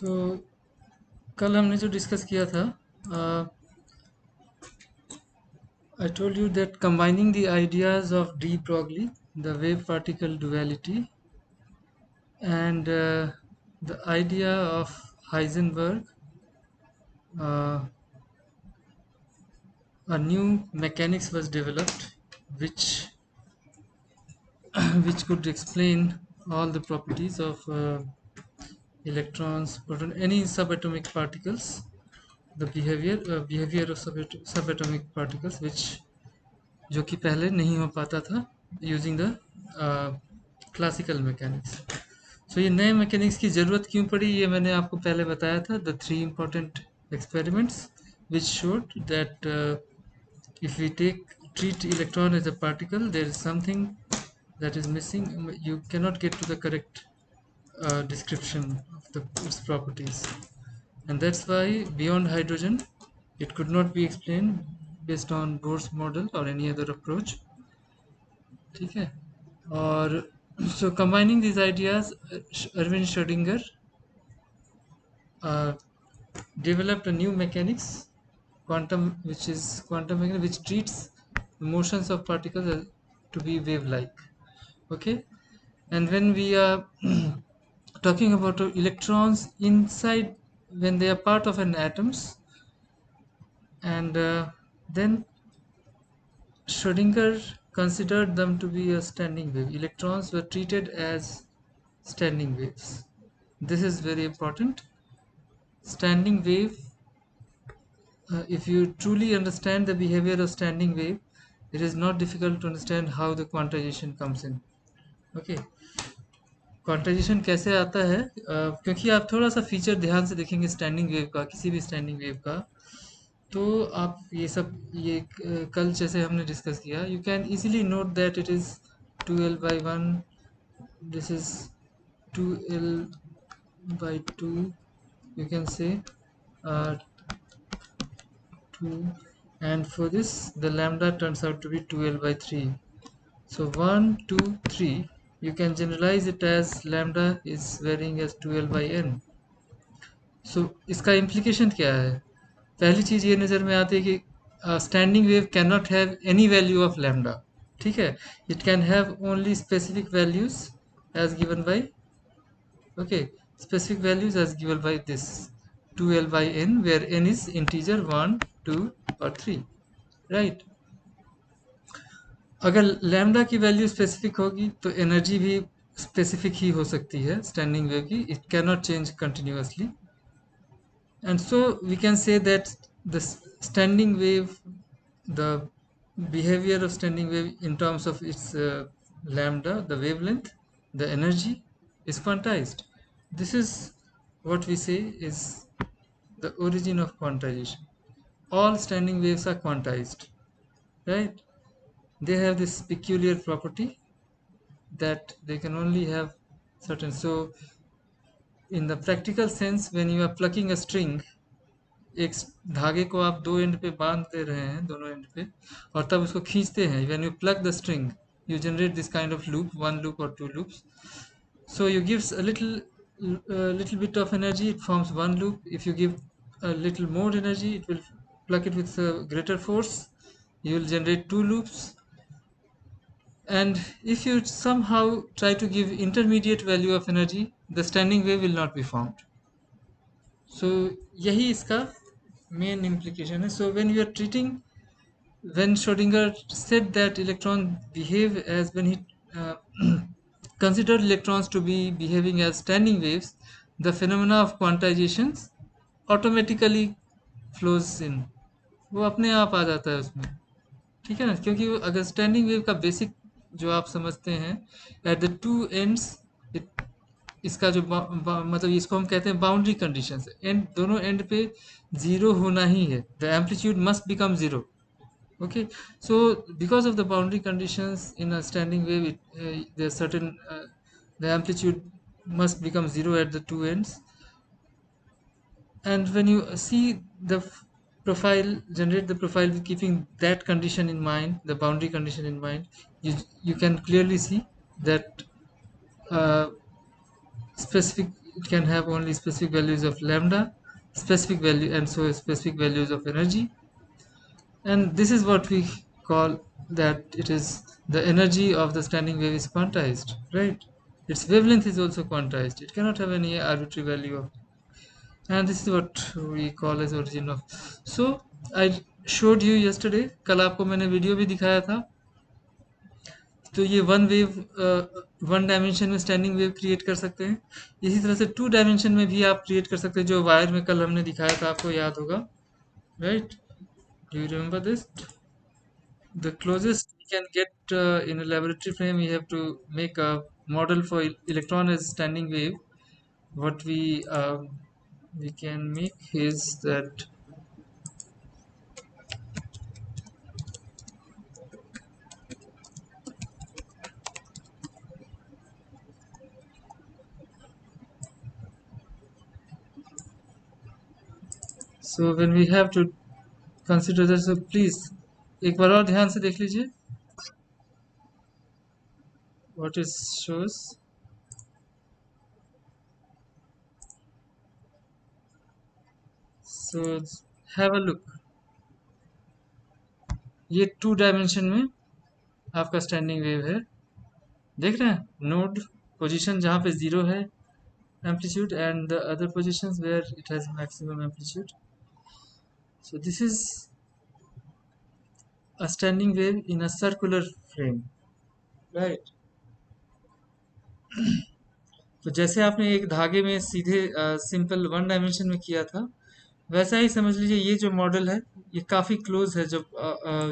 तो कल हमने जो डिस्कस किया था, I told you that combining the ideas of de Broglie, the wave particle duality, and the idea of Heisenberg, uh, a new mechanics was developed which which could explain all the properties of electrons, proton, any subatomic particles, the behavior of subatomic particles, which जो कि पहले नहीं हो पाता था using the classical mechanics. सो ये नए mechanics की ज़रूरत क्यों पड़ी, ये मैंने आपको पहले बताया था. The three important experiments which showed that if we treat electron as a particle, there is something that is missing. You cannot get to the correct description of its properties, and that's why beyond hydrogen it could not be explained based on Bohr's model or any other approach. ठीक है. और so combining these ideas, Erwin Schrodinger uh, developed a new mechanics, quantum mechanics, which treats the motions of particles to be wave-like. Okay, and when we are talking about electrons inside, when they are part of an atoms, and then Schrodinger considered them to be a standing wave. Electrons were treated as standing waves. This is very important. Standing wave, if you truly understand the behavior of standing wave, it is not difficult to understand how the quantization comes in. Okay. Quantization कैसे आता है, क्योंकि आप थोड़ा सा feature ध्यान से देखेंगे स्टैंडिंग वेव का, किसी भी स्टैंडिंग वेव का, तो आप ये कल जैसे हमने डिस्कस किया, you can easily note that it is 2l/1, this is 2l/2, you can say 2, and for this the lambda turns out to be 2l/3. So 1, 2, 3, you can generalize it as lambda is varying as 2l/n. So इसका implication क्या है? पहली चीज़ ये नज़र में आती है कि standing wave can not have any value of lambda. ठीक है, it can have only specific values as given by, okay, specific values as given by this 2l/n, where n is integer 1, 2 और 3, राइट. अगर lambda की value specific होगी तो energy भी specific ही हो सकती है स्टैंडिंग वेव की. It can not change continuously. And so we can say that the standing wave, the behavior of standing wave in terms of its lambda, the wavelength, the energy, is quantized. This is what we say is the origin of quantization. All standing waves are quantized, right? They have this peculiar property that they can only have certain. So in the practical sense, when you are plucking a string, एक धागे को आप दो and पे बांध दे रहे हैं, दोनों एंड पे, और तब उसको खींचते हैं. When you plug the string, you generate this kind of loop, one loop or two loops. So you give a little bit of energy, it forms one loop. If you give a little more energy, it will plug it with a greater force, you will generate two loops. And if you somehow try to give intermediate value of energy, the standing wave will not be formed. So यही इसका main implication है. So when Schrodinger said that electrons behave as, when he uh, considered electrons to be behaving as standing waves, the phenomena of quantizations automatically flows in. वो अपने आप आ जाता है उसमें, ठीक है ना, क्योंकि अगर स्टैंडिंग वेव का बेसिक जो आप समझते हैं, एट द टू एंड्स, इसका जो मतलब इसको हम कहते हैं बाउंड्री कंडीशंस. एंड दोनों एंड पे जीरो होना ही है. The amplitude must become zero. Okay, so because of the boundary conditions in a standing wave, there's certain the amplitude must become zero at the two ends. And when you see the generate the profile with keeping that condition in mind, the boundary condition in mind, you can clearly see that specific it can have only specific values of lambda, specific value, and so specific values of energy. And this is what we call that it is the energy of the standing wave is quantized, right? Its wavelength is also quantized. It cannot have any arbitrary value of, and this is what we call as origin of. So I showed you yesterday, कल आपको मैंने video भी दिखाया था. तो ये one dimension में standing wave create कर सकते हैं. इसी तरह से टू डायमेंशन में भी आप क्रिएट कर सकते हैं, जो वायर में कल हमने दिखाया था, आपको याद होगा, right? Do you remember this? The closest we can get in a laboratory frame, we have to make a model for electron as standing wave. What we can make is that, so when we have to consider that, so please एक बार और ध्यान से देख लीजिए what it shows. So have a look. ये to dimension में आपका standing wave है, देख रहे हैं? नोड पोजीशन जहाँ पे जीरो है amplitude, and the other positions where it has maximum amplitude. So this is a standing wave in a circular frame, right? तो जैसे आपने एक धागे में सीधे सिंपल वन डायमेंशन में किया था, वैसा ही समझ लीजिए ये जो मॉडल है ये काफ़ी क्लोज है जब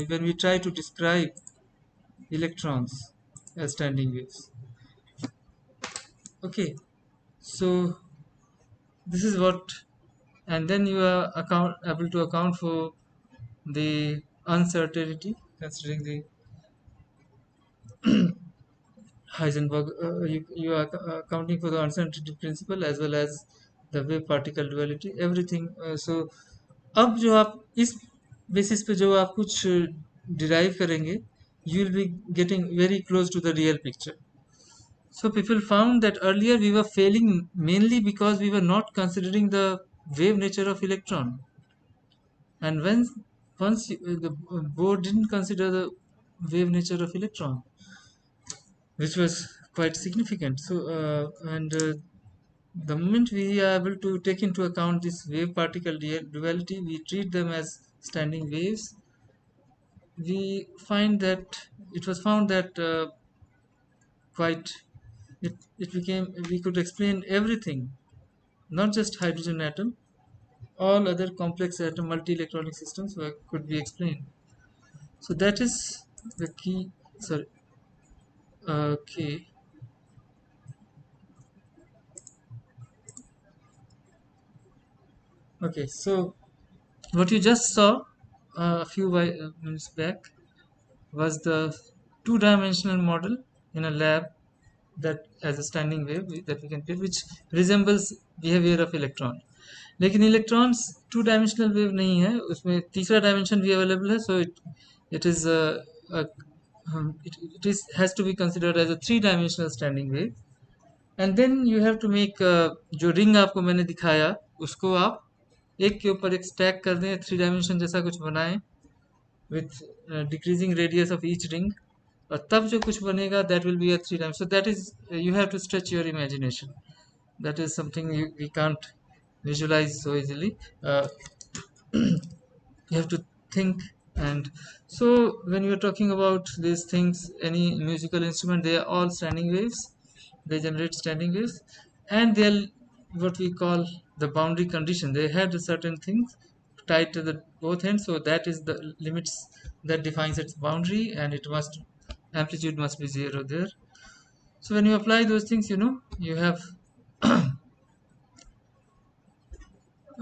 when we try to describe electrons as standing waves. Okay, so this is what, and then you are able to account for the uncertainty considering the Heisenberg, you are accounting for the uncertainty principle as well as the wave particle duality, everything. So अब जो आप इस basis पे जो आप कुछ derive करेंगे, you will be getting very close to the real picture. So people found that earlier we were failing mainly because we were not considering the wave nature of electron, and when the board didn't consider the wave nature of electron, which was quite significant. So and the moment we are able to take into account this wave particle duality, we treat them as standing waves. We find that it was found that quite it became, we could explain everything, not just hydrogen atom, all other complex atom multi-electronic systems could be explained. So that is the key. Sorry. Okay. Okay. So what you just saw a few minutes back was the two-dimensional model in a lab that as a standing wave that we can create, which resembles behavior of electron. लेकिन electrons two dimensional wave नहीं है, उसमें तीसरा dimension भी available है. So it is it is has to be considered as a three dimensional standing wave. And then you have to make जो ring आपको मैंने दिखाया उसको आप एक के ऊपर एक स्टैक कर दें, थ्री डायमेंशन जैसा कुछ बनाएं with decreasing radius of each ring, और तब जो कुछ बनेगा that will be a three dimension. So that is you have to stretch your imagination. That is something we can't visualize so easily. You have to think. And so when you are talking about these things, any musical instrument, they are all standing waves, they generate standing waves, and they are what we call the boundary condition. They had certain things tied to the both ends, so that is the limits that defines its boundary, and it must, amplitude must be zero there. So when you apply those things, you have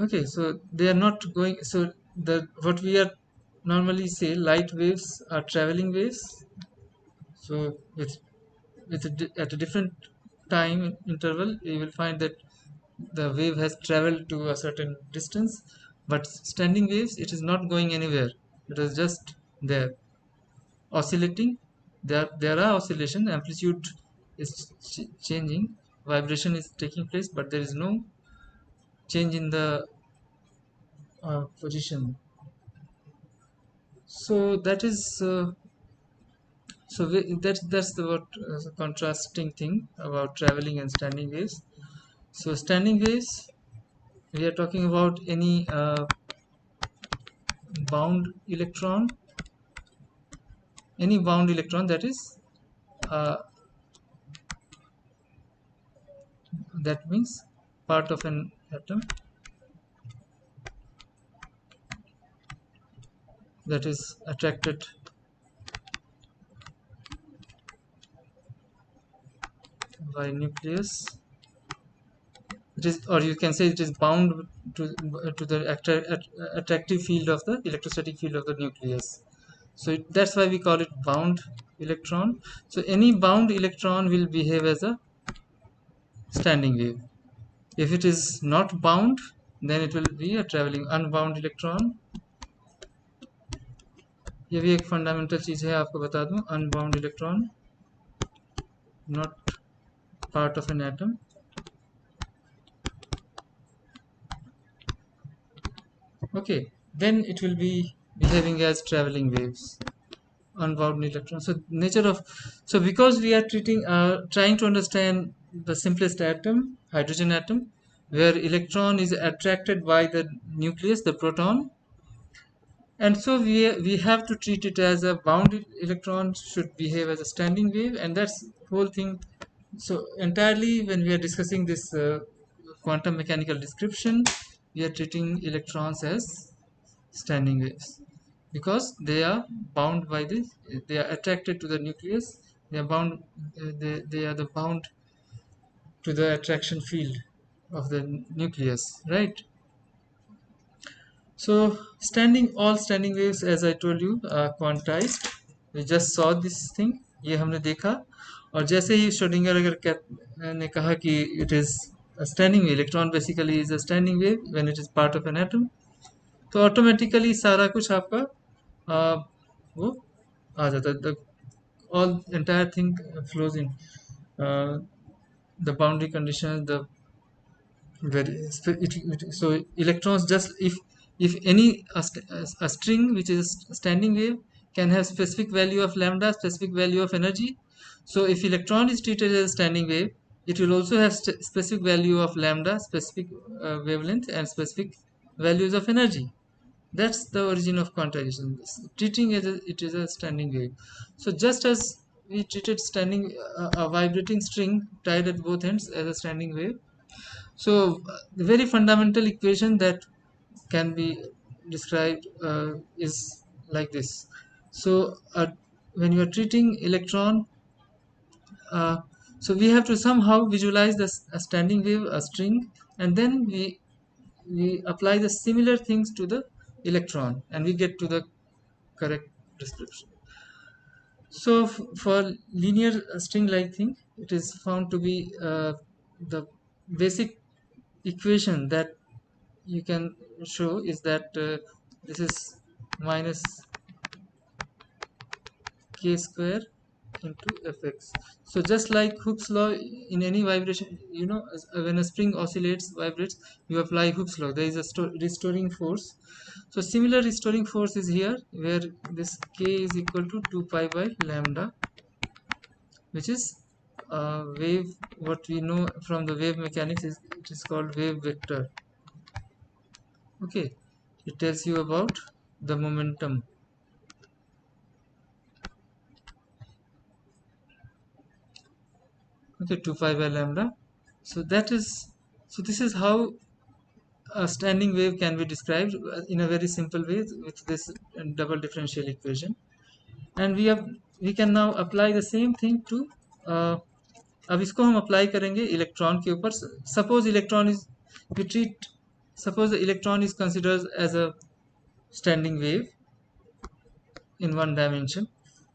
okay, so they are not going, so the what we are normally say light waves are traveling waves. So at a different time interval you will find that the wave has traveled to a certain distance, but standing waves, it is not going anywhere, it is just there oscillating. There are oscillation, amplitude is changing, vibration is taking place, but there is no change in the position. So that is that's the what contrasting thing about traveling and standing waves. So standing waves, we are talking about any bound electron, that is uh, that means part of an atom that is attracted by nucleus. It is, or you can say it is bound to the attractive field of the electrostatic field of the nucleus. So that's why we call it bound electron. So any bound electron will behave as a standing wave. If it is not bound, then it will be a traveling unbound electron. ये भी एक fundamental चीज है, आपको बता दूं, unbound electron not part of an atom. Okay, then it will be behaving as traveling waves, unbound electron. So nature of, so because we are trying to understand the simplest atom, hydrogen atom, where electron is attracted by the nucleus, the proton, and so we have to treat it as a bound electron should behave as a standing wave, and that's whole thing. So entirely when we are discussing this quantum mechanical description, we are treating electrons as standing waves because they are bound by this, they are attracted to the nucleus, they are bound, they are the bound to the attraction field of the nucleus, right? So all standing waves, as I told you, are quantized. We just saw this thing, ये हमने देखा, और जैसे ही Schrodinger ने कहा कि it is a standing wave, electron basically is a standing wave when it is part of an atom, तो automatically सारा कुछ आपका वो आ जाता है, the all entire thing flows in the boundary conditions, the so electrons, just if any a string which is standing wave can have specific value of lambda, specific value of energy. So if electron is treated as a standing wave, it will also have specific value of lambda, specific wavelength, and specific values of energy. That's the origin of quantization, treating it is a standing wave. So just as we treated standing a vibrating string tied at both ends as a standing wave, so the very fundamental equation that can be described is like this. So when you are treating electron, uh, so we have to somehow visualize this a standing wave, a string, and then we apply the similar things to the electron, and we get to the correct description. So for linear string-like thing, it is found to be the basic equation that you can show is that this is minus k square into fx. So just like Hooke's law in any vibration, when a spring oscillates, vibrates, you apply Hooke's law. There is a restoring force. So similar restoring force is here, where this k is equal to 2 pi by lambda, which is wave. What we know from the wave mechanics is it is called wave vector. Okay, it tells you about the momentum. Okay, 2 pi by lambda. So that is, so this is how a standing wave can be described in a very simple way with this double differential equation. And we can now apply the same thing to अब इसको हम apply करेंगे electron के ऊपर. Suppose electron is we treat suppose the electron is considered as a standing wave in one dimension,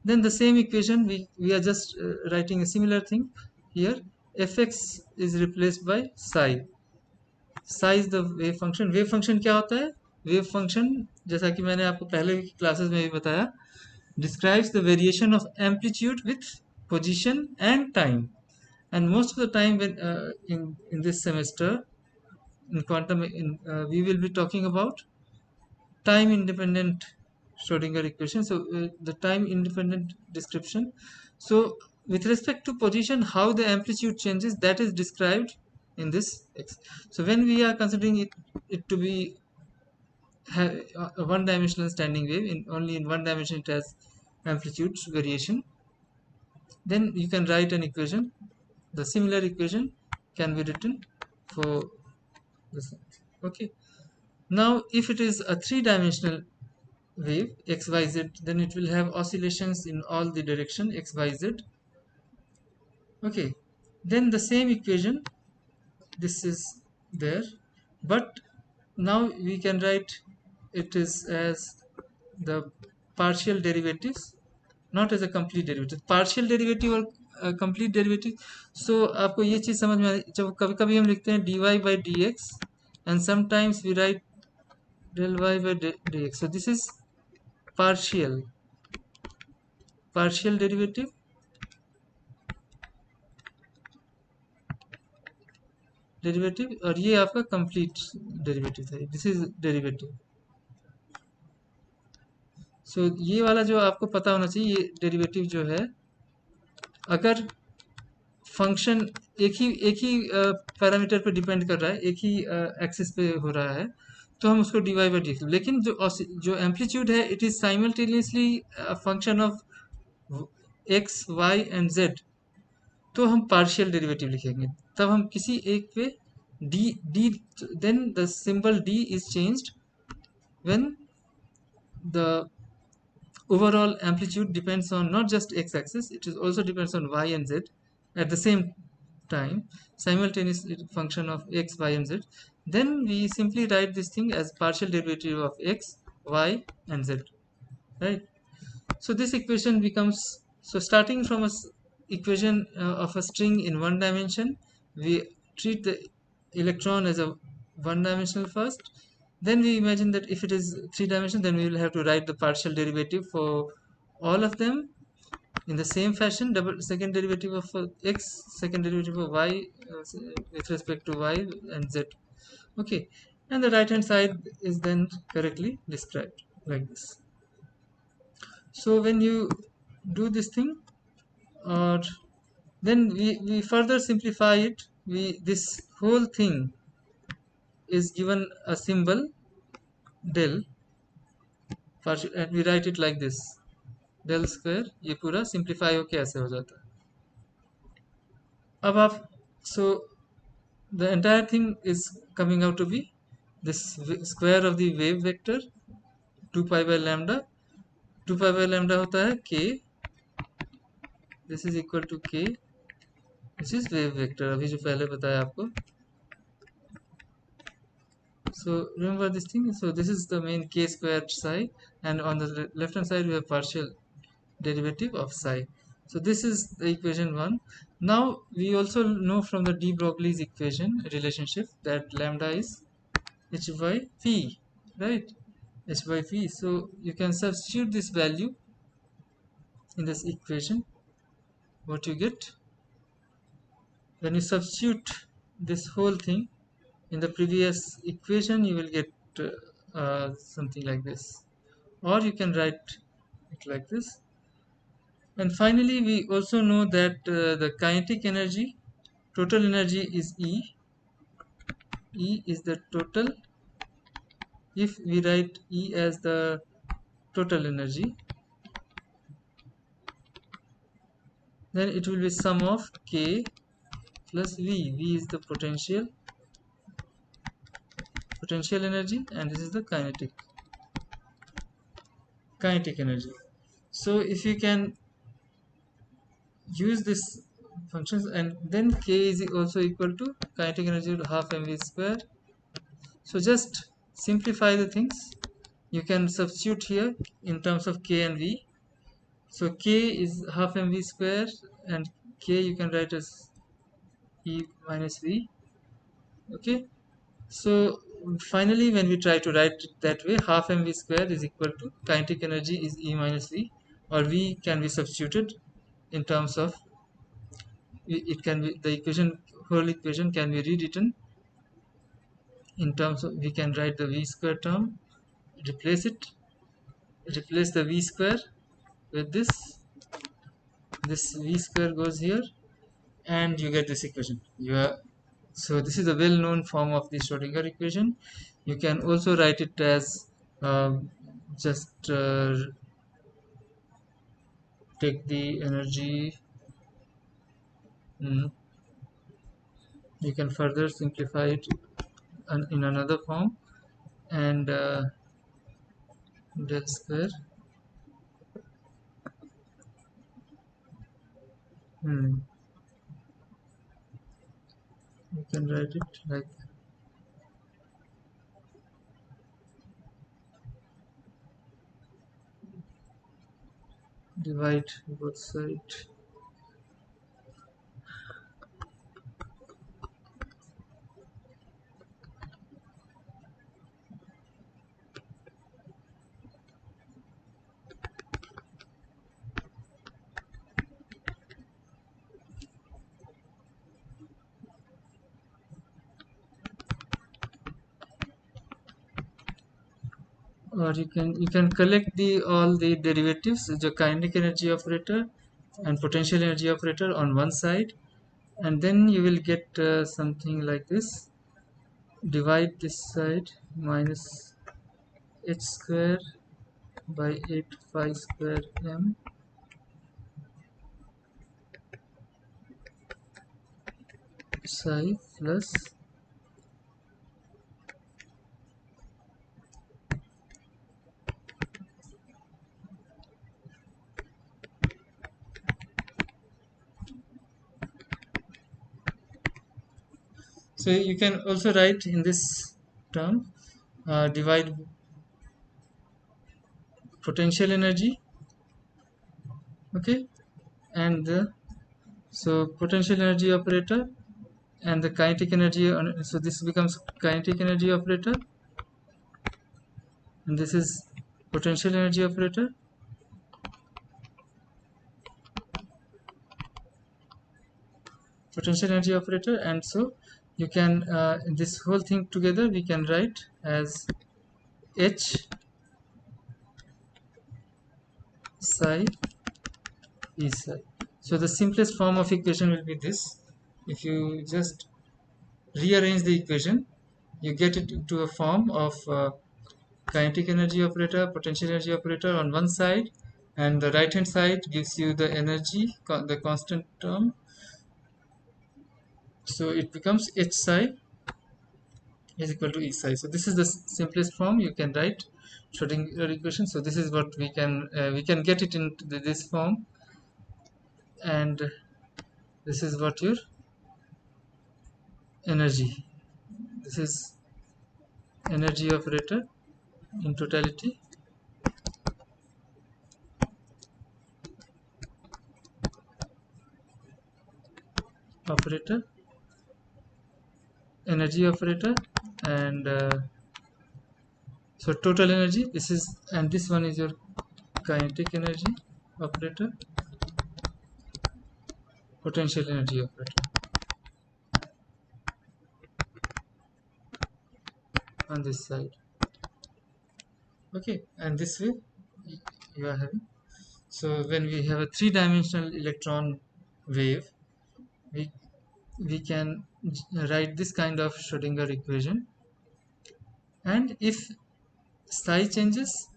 then the same equation we are just writing a similar thing here. Fx is replaced by psi. Psi is the wave function. Wave function क्या होता है? Wave function, जैसा कि मैंने आपको पहले की classes में भी बताया, describes the variation of amplitude with position and time. And most of the time when in this semester in quantum we will be talking about time independent Schrodinger equation. So the time independent description. So with respect to position, how the amplitude changes, that is described in this X. So when we are considering it to be a one dimensional standing wave, in only in one dimension it has amplitude variation, then you can write an equation. The similar equation can be written for this. Okay. Now, if it is a three-dimensional wave xyz, then it will have oscillations in all the direction xyz. Okay. Then the same equation, this is there, but now we can write it is as the partial derivatives, not as a complete derivative. Partial derivative और complete derivative. So आपको ये चीज़ समझ में जब कभी कभी हम लिखते हैं dy by dx and sometimes we write del y by dx. So this is partial derivative, और ये आपका complete derivative था. This is derivative. So ये वाला जो आपको पता होना चाहिए, ये derivative जो है, अगर फंक्शन एक ही पैरामीटर पे डिपेंड कर रहा है, एक ही एक्सिस पे हो रहा है, तो हम उसको dy बाई dx. लेकिन जो एम्पलीट्यूड है, it is simultaneously function of x y and z, तो हम पार्शियल डेरिवेटिव लिखेंगे. तब हम किसी एक पे d then the symbol d is changed when the overall amplitude depends on not just x-axis, it is also depends on y and z at the same time, simultaneous function of x, y and z. Then we simply write this thing as partial derivative of x, y and z, right? So this equation becomes, so starting from a equation of a string in one dimension, we treat the electron as a one dimensional first. Then we imagine that if it is three dimensional, then we will have to write the partial derivative for all of them in the same fashion. Double second derivative of x, second derivative of y with respect to y and z. Okay, and the right hand side is then correctly described like this. So when you do this thing, or then we further simplify it, we this whole thing is given a symbol del, and we write it like this, del square. ये पूरा simplify होके ऐसे हो जाता है. अब आप, so the entire thing is coming out to be this square of the wave vector 2 pi by lambda. 2 pi by lambda होता है k, this is equal to k, this is wave vector अभी जो पहले बताया आपको. So remember this thing. So this is the main k squared psi, and on the left hand side we have partial derivative of psi. So this is the equation 1. Now we also know from the de Broglie's equation relationship that lambda is h by p, right? H by p. So you can substitute this value in this equation. What you get when you substitute this whole thing in the previous equation, you will get something like this, or you can write it like this. And finally we also know that the kinetic energy, total energy is E is the total. If we write E as the total energy, then it will be sum of K plus V. V is the potential energy, and this is the kinetic energy. So if you can use this functions, and then K is also equal to kinetic energy to half mv square. So just simplify the things. You can substitute here in terms of K and V. So K is half mv square, and K you can write as E minus V. Okay. So finally when we try to write it that way, half mv square is equal to kinetic energy is E minus V, or V can be substituted in terms of it can be the equation, whole equation can be rewritten in terms of, we can write the v square term, replace it, replace the v square with this v square goes here, and you get this equation. So this is a well-known form of the Schrodinger equation. You can also write it as just take the energy. You can further simplify it in another form, and del square. You can write it like divide both sides. Or you can collect the all the derivatives, the kinetic energy operator and potential energy operator on one side, and then you will get something like this. Divide this side, minus h square by 8 phi square m psi plus, so you can also write in this term, divide potential energy, okay, and so potential energy operator and the kinetic energy so this becomes kinetic energy operator, and this is potential energy operator, and so you can this whole thing together we can write as h psi e psi. So the simplest form of equation will be this. If you just rearrange the equation, you get it into a form of kinetic energy operator, potential energy operator on one side, and the right hand side gives you the energy, the constant term. So it becomes h psi is equal to e psi. So this is the simplest form you can write Schrodinger equation. So this is what we can get it into this form, and this is what your energy. This is energy operator in totality, operator, energy operator, and so total energy. This is, and this one is your kinetic energy operator, potential energy operator on this side. Okay, and this way you are having. So when we have a three-dimensional electron wave, we we can write this kind of Schrodinger equation, and if psi changes,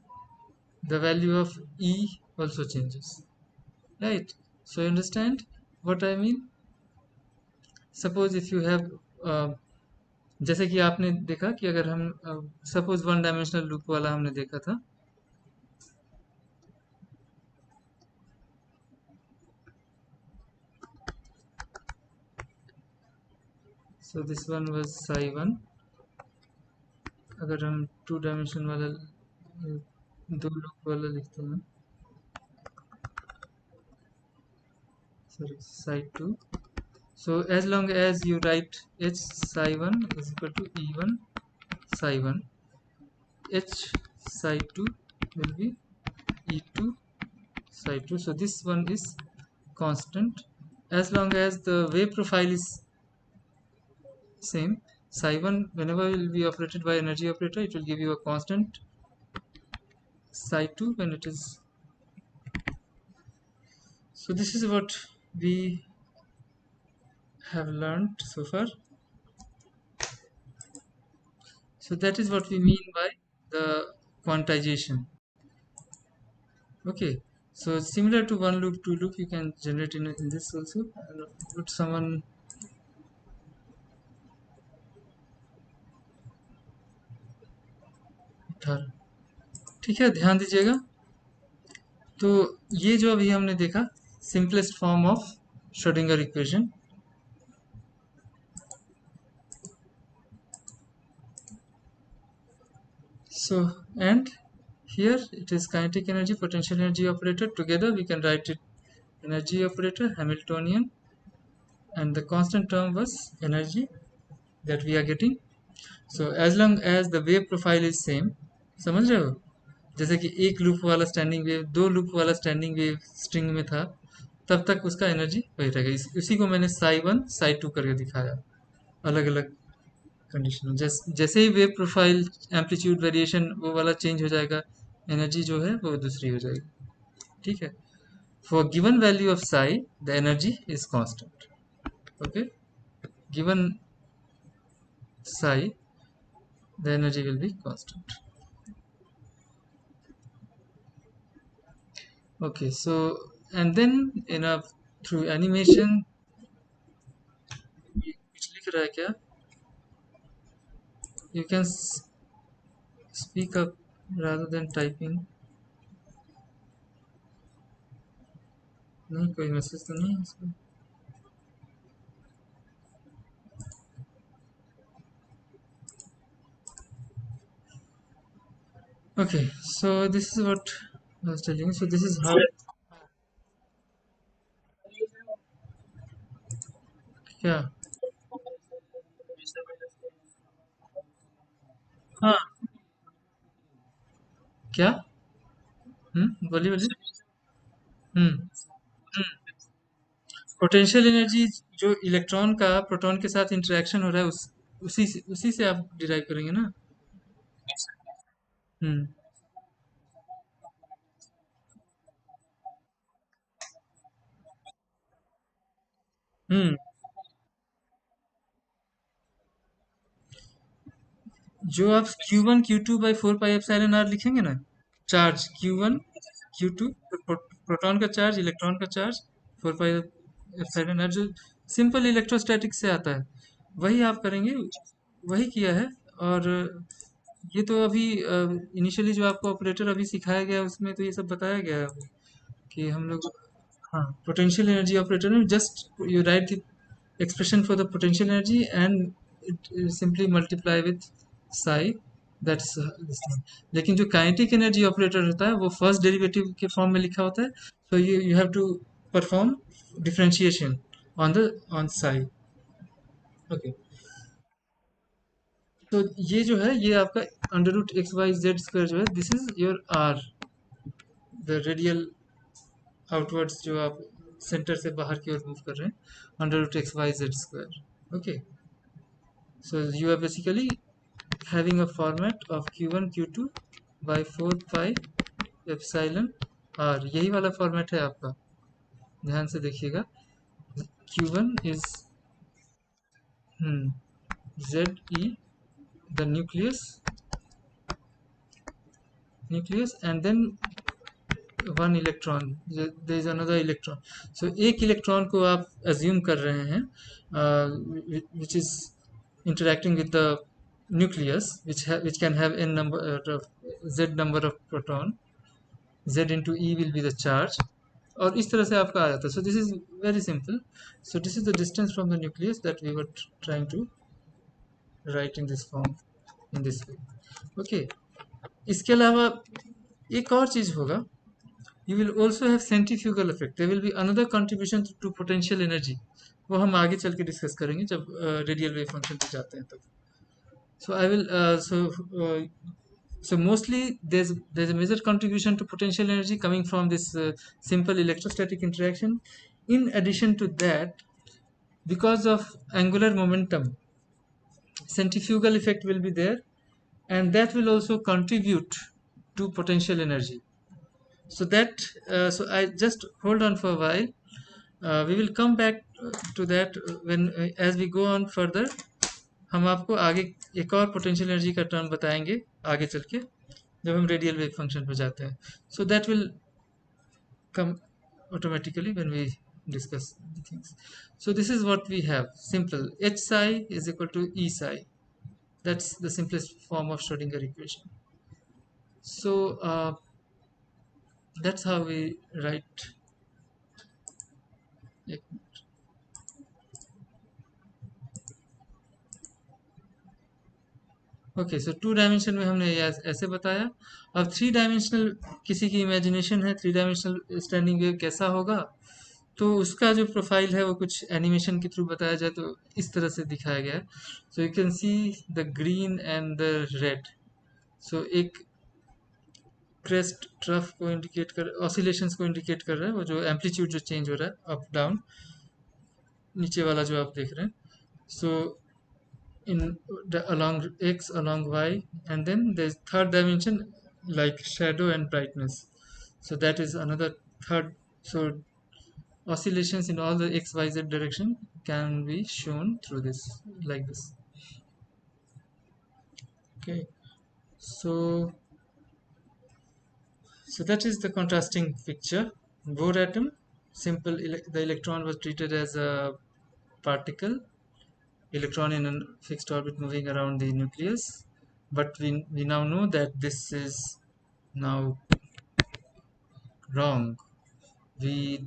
the value of E also changes, right? So you understand what I mean? Suppose if you have जैसे कि आपने देखा कि अगर हम suppose one dimensional loop वाला हमने देखा था, so this one was psi 1. अगर हम टू डायमेंशन वाला दो लूप वाला लिखते हैं, sorry, psi 2. So as long as you write h psi 1 is equal to e1 psi 1, h psi 2 will be e2 psi 2. So this one is constant, as long as the wave profile is same. Psi 1 whenever will be operated by energy operator, it will give you a constant. Psi 2 when it is. So this is what we have learned so far. So that is what we mean by the quantization. Okay. So similar to one loop, two loop, you can generate in this also. Would someone उठा? ठीक है, ध्यान दीजिएगा। तो ये जो अभी हमने देखा, simplest form of Schrodinger equation. So, and here it is kinetic energy, potential energy operator. Together we can write it energy operator, Hamiltonian, and the constant term was energy that we are getting. So as long as the wave profile is same, समझ रहे हो? जैसे कि एक loop वाला standing wave, दो loop वाला standing wave string में था, तब तक उसका एनर्जी वही रहेगा. उसी को मैंने साई वन साई टू करके दिखाया, अलग अलग कंडीशन. जैसे ही वेव प्रोफाइल एम्पलीट्यूड वेरिएशन वो वाला चेंज हो जाएगा, एनर्जी जो है वो दूसरी हो जाएगी. ठीक है. For given value of Sai the energy is constant. Okay. Given Sai the energy will be constant. Okay, so and then in a through animation which लिख रहा है क्या, you can speak up rather than typing. नहीं, कोई message तो नहीं है इसमें. Okay, so this is what I was telling you. So this is how. क्या? हाँ. क्या? बोलिए बोलिए. हम्म. पोटेंशियल एनर्जी जो इलेक्ट्रॉन का प्रोटॉन के साथ इंटरेक्शन हो रहा है, उसी से आप डिराइव करेंगे ना. हम्म. हम्म. जो आप Q1 Q2 by 4 pi epsilon R लिखेंगे ना, चार्ज Q1 Q2, प्रोटॉन का चार्ज, इलेक्ट्रॉन का चार्ज, 4 पाई एप्सिलॉन आर, जो सिंपल इलेक्ट्रोस्टैटिक से आता है, वही आप करेंगे. वही किया है. और ये तो अभी इनिशियली जो आपको ऑपरेटर अभी सिखाया गया है, उसमें तो ये सब बताया गया है कि हम लोग. हाँ, पोटेंशियल एनर्जी ऑपरेटर में just you right the expression for the potential energy and it simply multiply with psi. That's this thing. लेकिन जो काइनेटिक एनर्जी ऑपरेटर होता है वो फर्स्ट डेरिवेटिव के फॉर्म में लिखा होता है. So you have to perform differentiation on psi. Okay. तो ये जो है ये आपका under root x y z square जो है, this is your r, the radial outwards जो आप सेंटर से बाहर की ओर मूव कर रहे हैं, under root x y z square. Okay. So you are basically having a format of Q1 Q2 by 4 pi epsilon r. यही वाला फॉर्मेट है आपका, ध्यान से देखिएगा. Q1 is Ze, the nucleus, and then one electron. There is another electron. So एक electron को आप assume कर रहे हैं, which is interacting with the nucleus, which can have n number of z number of proton. Z into E will be the charge. और इस तरह से आपका आ जाता है. So this is very simple. So this is the distance from the nucleus that we were trying to write in this form, in this way. Okay. इसके अलावा एक और चीज होगा. You will also have centrifugal effect. There will be another contribution to potential energy. वो हम आगे चल के डिस्कस करेंगे जब रेडियल वेव फंक्शन पे जाते हैं तब. So I will so mostly there's a major contribution to potential energy coming from this simple electrostatic interaction. In addition to that, because of angular momentum, centrifugal effect will be there, and that will also contribute to potential energy. So that so I just hold on for a while. We will come back to that when as we go on further. हम आपको आगे एक और potential energy का term बताएंगे आगे चल के, जब हम रेडियल वेव फंक्शन पर जाते हैं. So that will come automatically when we discuss the things. So this is what we have. Simple. H psi is equal to E psi. That's the simplest form of Schrodinger equation. So that's how we write. Okay, so two dimension में हमने ऐसे बताया. अब three dimensional किसी की imagination है three dimensional standing wave कैसा होगा, तो उसका जो प्रोफाइल है वो कुछ एनिमेशन के थ्रू बताया जाए तो इस तरह से दिखाया गया है. So you can see the green and the red. So एक क्रेस्ट ट्रफ को इंडिकेट कर, ऑसिलेशंस को इंडिकेट कर रहा है, वो जो एम्पलीट्यूड जो चेंज हो रहा है अप डाउन, नीचे वाला जो आप देख रहे हैं. सो in along x, along y, and then there's third dimension like shadow and brightness. So that is another third. So oscillations in all the x, y, z direction can be shown through this, like this. Okay, so that is the contrasting picture. Bohr atom, simple. The electron was treated as a particle, electron in a fixed orbit moving around the nucleus, but we now know that this is now wrong. We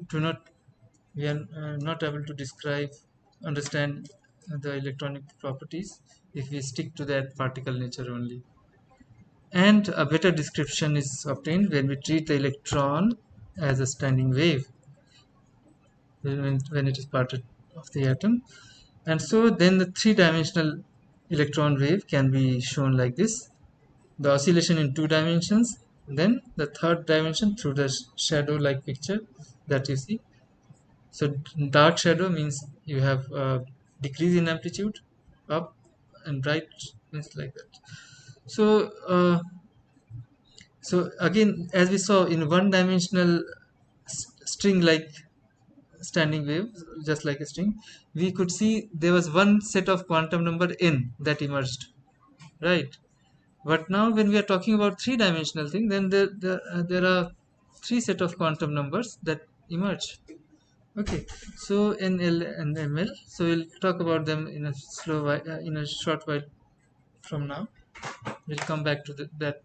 do not, we are not able to describe, understand the electronic properties if we stick to that particle nature only. And a better description is obtained when we treat the electron as a standing wave, when it is part of the atom. And so then the three-dimensional electron wave can be shown like this. The oscillation in two dimensions, then the third dimension through the shadow-like picture that you see. So dark shadow means you have a decrease in amplitude, up, and bright means like that. So so again, as we saw in one-dimensional string-like standing wave, just like a string, we could see there was one set of quantum number n that emerged, right? But now when we are talking about three-dimensional thing, then there are three set of quantum numbers that emerge. Okay, so NL and ML. So we'll talk about them in a in a short while from now. We'll come back to that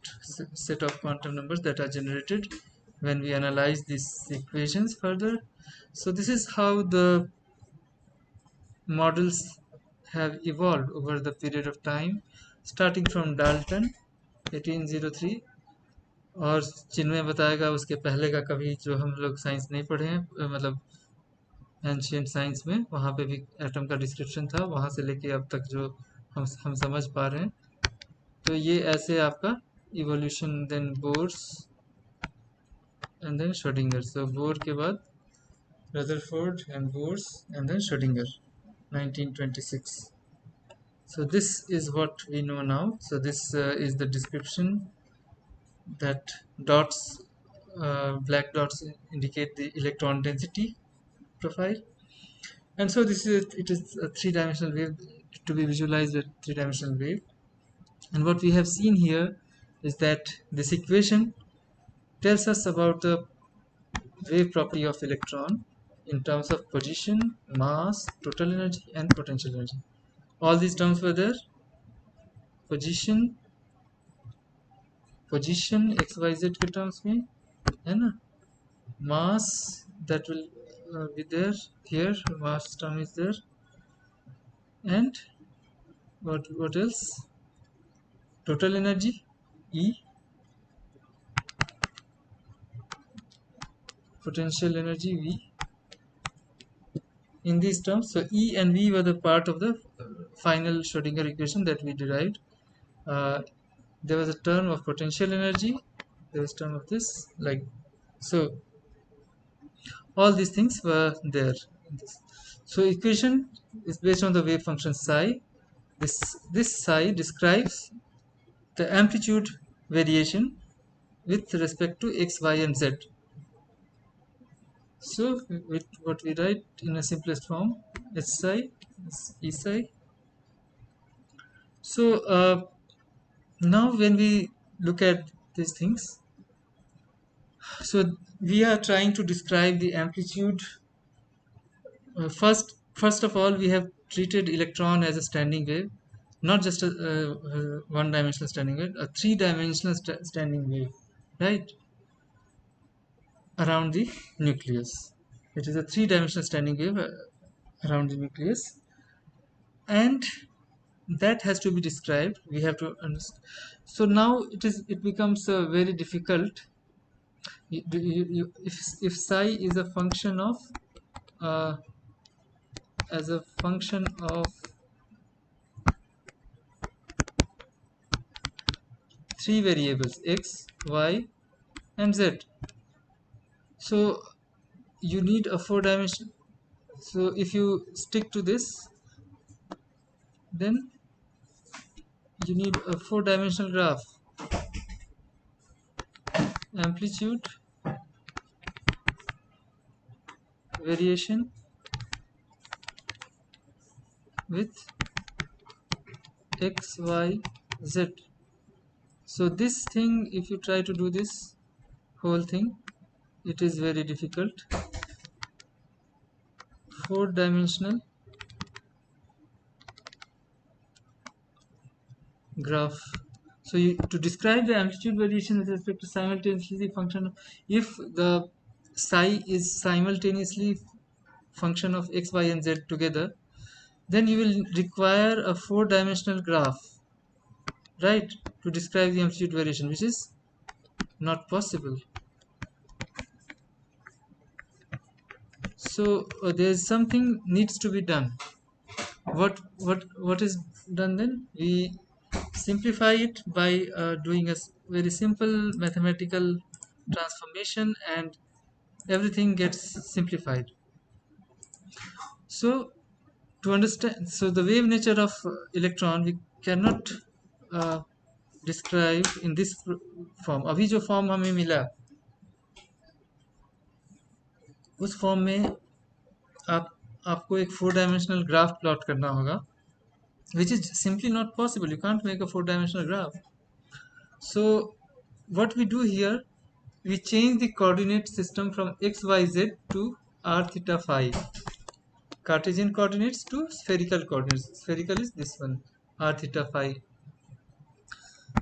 set of quantum numbers that are generated when we analyze these equations further. So this is how the models have evolved over the period of time, starting from Dalton 1803. और चिन्मय बताएगा उसके पहले का, कभी जो हम लोग science नहीं पढ़े हैं, मतलब एंशियंट साइंस में, वहाँ पे भी एटम का डिस्क्रिप्शन था, वहाँ से लेके अब तक जो हम समझ पा रहे हैं. तो ये ऐसे आपका evolution, then Bohr's and then Schrödinger. So Bohr के बाद Rutherford and Bohr's and then Schrödinger 1926. So this is what we know now. So this is the description that dots, black dots indicate the electron density profile. And so this is it is a three-dimensional wave to be visualized as three-dimensional wave. And what we have seen here is that this equation tells us about the wave property of electron in terms of position, mass, total energy, and potential energy. All these terms were there. Position x y z के terms में है ना, mass that will be there here, mass term is there, and what else, total energy E, potential energy V in these terms. So E and V were the part of the final Schrodinger equation that we derived. There was a term of potential energy, there was term of this, like so. All these things were there in this. So equation is based on the wave function psi. This psi describes the amplitude variation with respect to x, y, and z. So with what we write in a simplest form, h psi is e psi. So now when we look at these things, so we are trying to describe the amplitude. First of all, we have treated electron as a standing wave, not just a one-dimensional standing wave, a three-dimensional standing wave, right, around the nucleus. It is a three-dimensional standing wave around the nucleus, and that has to be described. We have to understand. So now it becomes very difficult. If psi is a function of uh, as a function of three variables x, y, and z. So you need a four dimension. So if you stick to this, then you need a four-dimensional graph. Amplitude variation with x, y, z. So this thing, if you try to do this whole thing, it is very difficult. Four-dimensional graph. So to describe the amplitude variation with respect to simultaneously the function, if the psi is simultaneously function of x, y, and z together, then you will require a four-dimensional graph, right, to describe the amplitude variation, which is not possible. So there's something needs to be done. What is done then? We simplify it by doing a very simple mathematical transformation, and everything gets simplified. So to understand, so the wave nature of electron we cannot uh, describe in this form. अभी जो form हमें मिला, उस form में आप आपको एक four dimensional graph plot करना होगा, which is simply not possible. You can't make a four-dimensional graph. So what we do here, we change the coordinate system from x, y, z to r, theta, phi. Cartesian coordinates to spherical coordinates. Spherical is this one, r, theta, phi.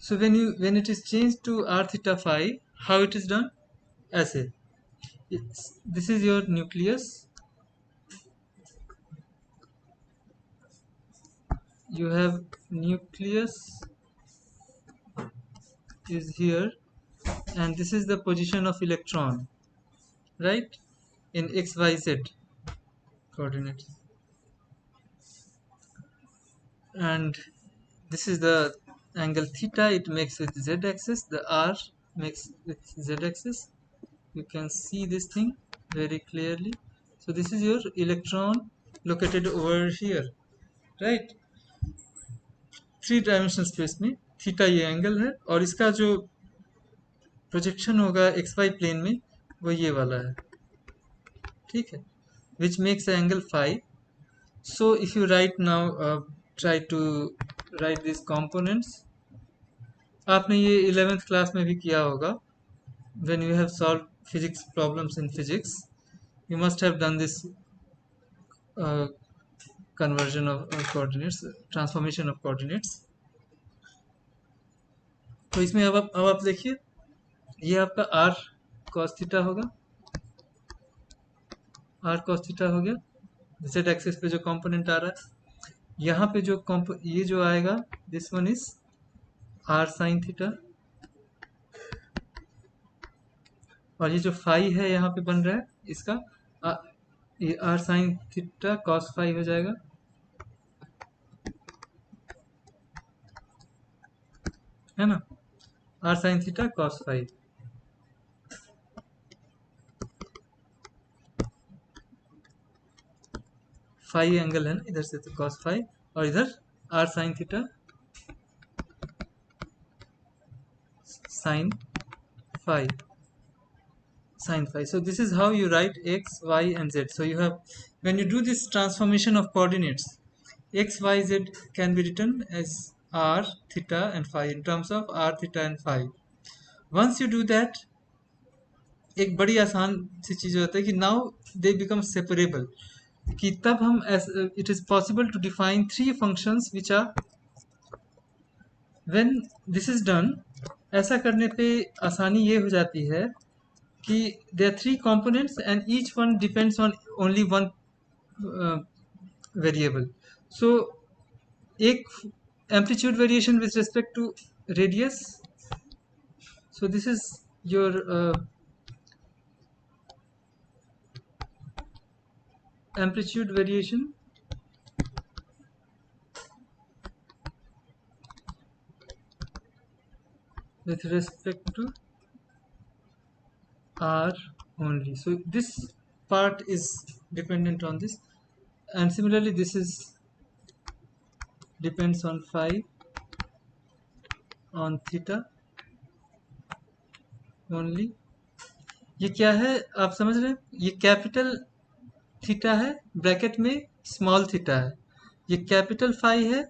So when it is changed to r, theta, phi, how it is done? ऐसे. This is your nucleus. You have nucleus is here, and this is the position of electron, right, in xyz coordinates, and this is the angle theta it makes with z axis, the r makes with z axis. You can see this thing very clearly. So this is your electron located over here, right, three dimensional space में theta ये angle है, और इसका जो projection होगा x Y plane में वो ये वाला है, ठीक है, which makes the angle phi. So if you write now, try to write these components. आपने ये 11th क्लास में भी किया होगा. When you have solved physics problems in physics, you must have done this uh, conversion of coordinates, transformation of coordinates. तो इसमें अब आप देखिए, ये आपका r cos थीटा होगा, r cos थीटा हो गया, z एक्सिस पे जो कंपोनेंट आ रहा है, यहाँ पे जो ये जो आएगा, this one is r sin theta, और ये जो फाई है यहाँ पे बन रहा है इसका ये r sin theta cos phi हो जाएगा, है ना, r sin theta cos phi. Phi angle है ना, इधर से तो cos फाई, और इधर r sin theta sin phi sin phi. So this is how you write x, y, and z. So you have, when you do this transformation of coordinates, x, y, z can be written as r, theta, and phi in terms of r, theta, and phi. Once you do that, एक बड़ी आसान सी चीज होता है कि now they become separable, कि तब हम it is possible to define three functions which are, when this is done, ऐसा करने पे आसानी ये हो जाती है कि there are three components and each one depends on only one variable. So एक amplitude variation with respect to radius. So this is your amplitude variation with respect to r only. So this part is dependent on this, and similarly this is depends on phi, on theta only. ये क्या है आप समझ रहे हैं, ये capital theta है, bracket में स्मॉल थीटा है, ये कैपिटल फाई है,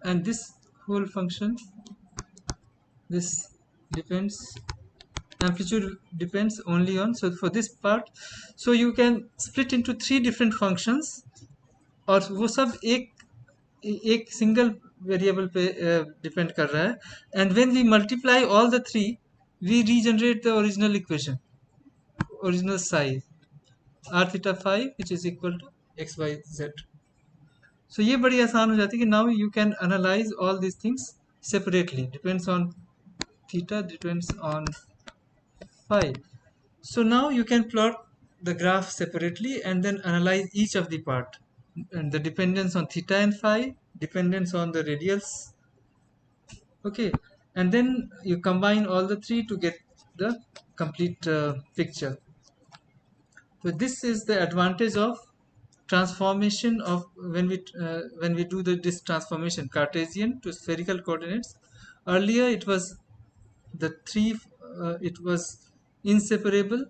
and this whole function, this depends, amplitude depends only on, so for this part, so you can split into three different functions, और वो सब एक एक सिंगल वेरिएबल पे डिपेंड कर रहा है, and when we multiply all the three we regenerate the original equation, original size r theta phi which is equal to x y z. So ये बड़ी आसान हो जाती है कि now you can analyze all these things separately, depends on theta, depends on phi. So now you can plot the graph separately and then analyze each of the part, and the dependence on theta and phi, dependence on the radials, okay, and then you combine all the three to get the complete picture. So this is the advantage of transformation of when we do this transformation Cartesian to spherical coordinates. Earlier it was the three, it was inseparable.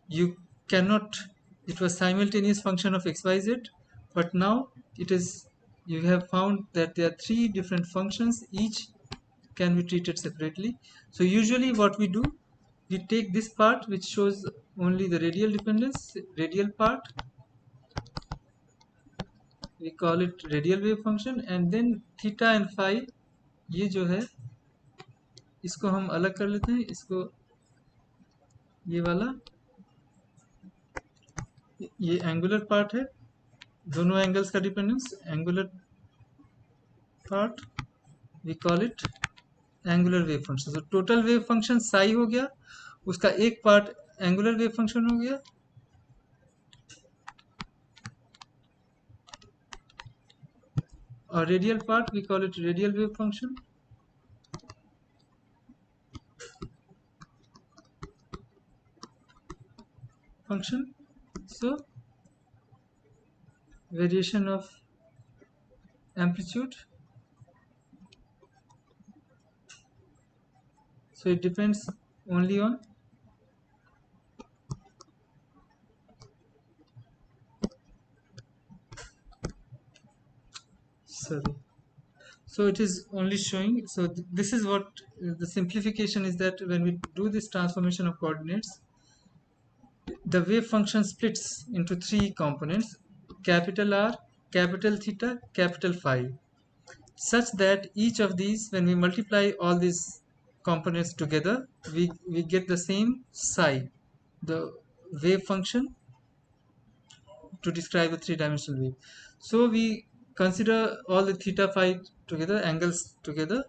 You cannot. It was simultaneous function of x, y, z. But now it is. You have found that there are three different functions. Each can be treated separately. So usually what we do, we take this part which shows only the radial dependence, radial part, we call it radial wave function, and then theta and phi, ये जो है इसको हम अलग कर लेते हैं, इसको ये वाला, ये एंगुलर पार्ट है, दोनों एंगल्स का dependence, angular part we call it angular wave function. तो टोटल वेव फंक्शन साई हो गया, उसका एक पार्ट एंगुलर वेव फंक्शन हो गया, और radial part we call it radial wave function. So variation of amplitude, so it depends only on sorry, so it is only showing, so this is what the simplification is, that when we do this transformation of coordinates, the wave function splits into three components, capital R, capital theta, capital phi, such that each of these, when we multiply all these components together, we get the same psi, the wave function to describe a three-dimensional wave. So we consider all the theta phi together, angles together,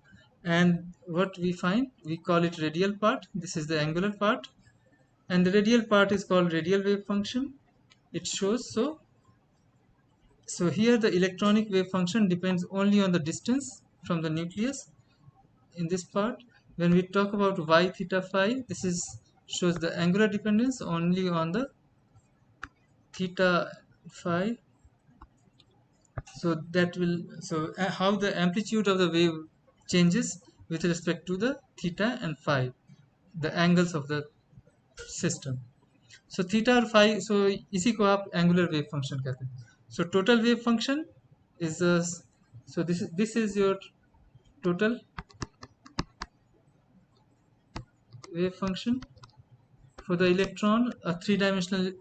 and what we find, we call it radial part. This is the angular part, and the radial part is called radial wave function. It shows so here the electronic wave function depends only on the distance from the nucleus in this part. When we talk about y theta phi, this is shows the angular dependence only on the theta phi, So that will, how the amplitude of the wave changes with respect to the theta and phi, the angles of the system. So theta और phi, so इसी को आप angular wave function कहते हैं. So total wave function is a, so this is your total wave function for the electron, a three-dimensional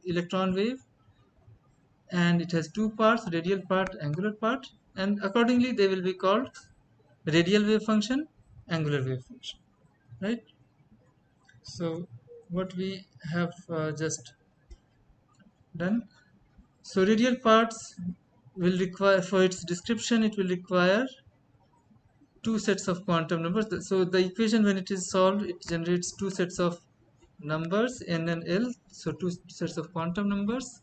electron wave, and it has two parts, radial part, angular part, and accordingly they will be called radial wave function, angular wave function, right? So what we have just done, so radial parts will require, for its description it will require two sets of quantum numbers. So the equation, when it is solved, it generates two sets of numbers n and l, so two sets of quantum numbers,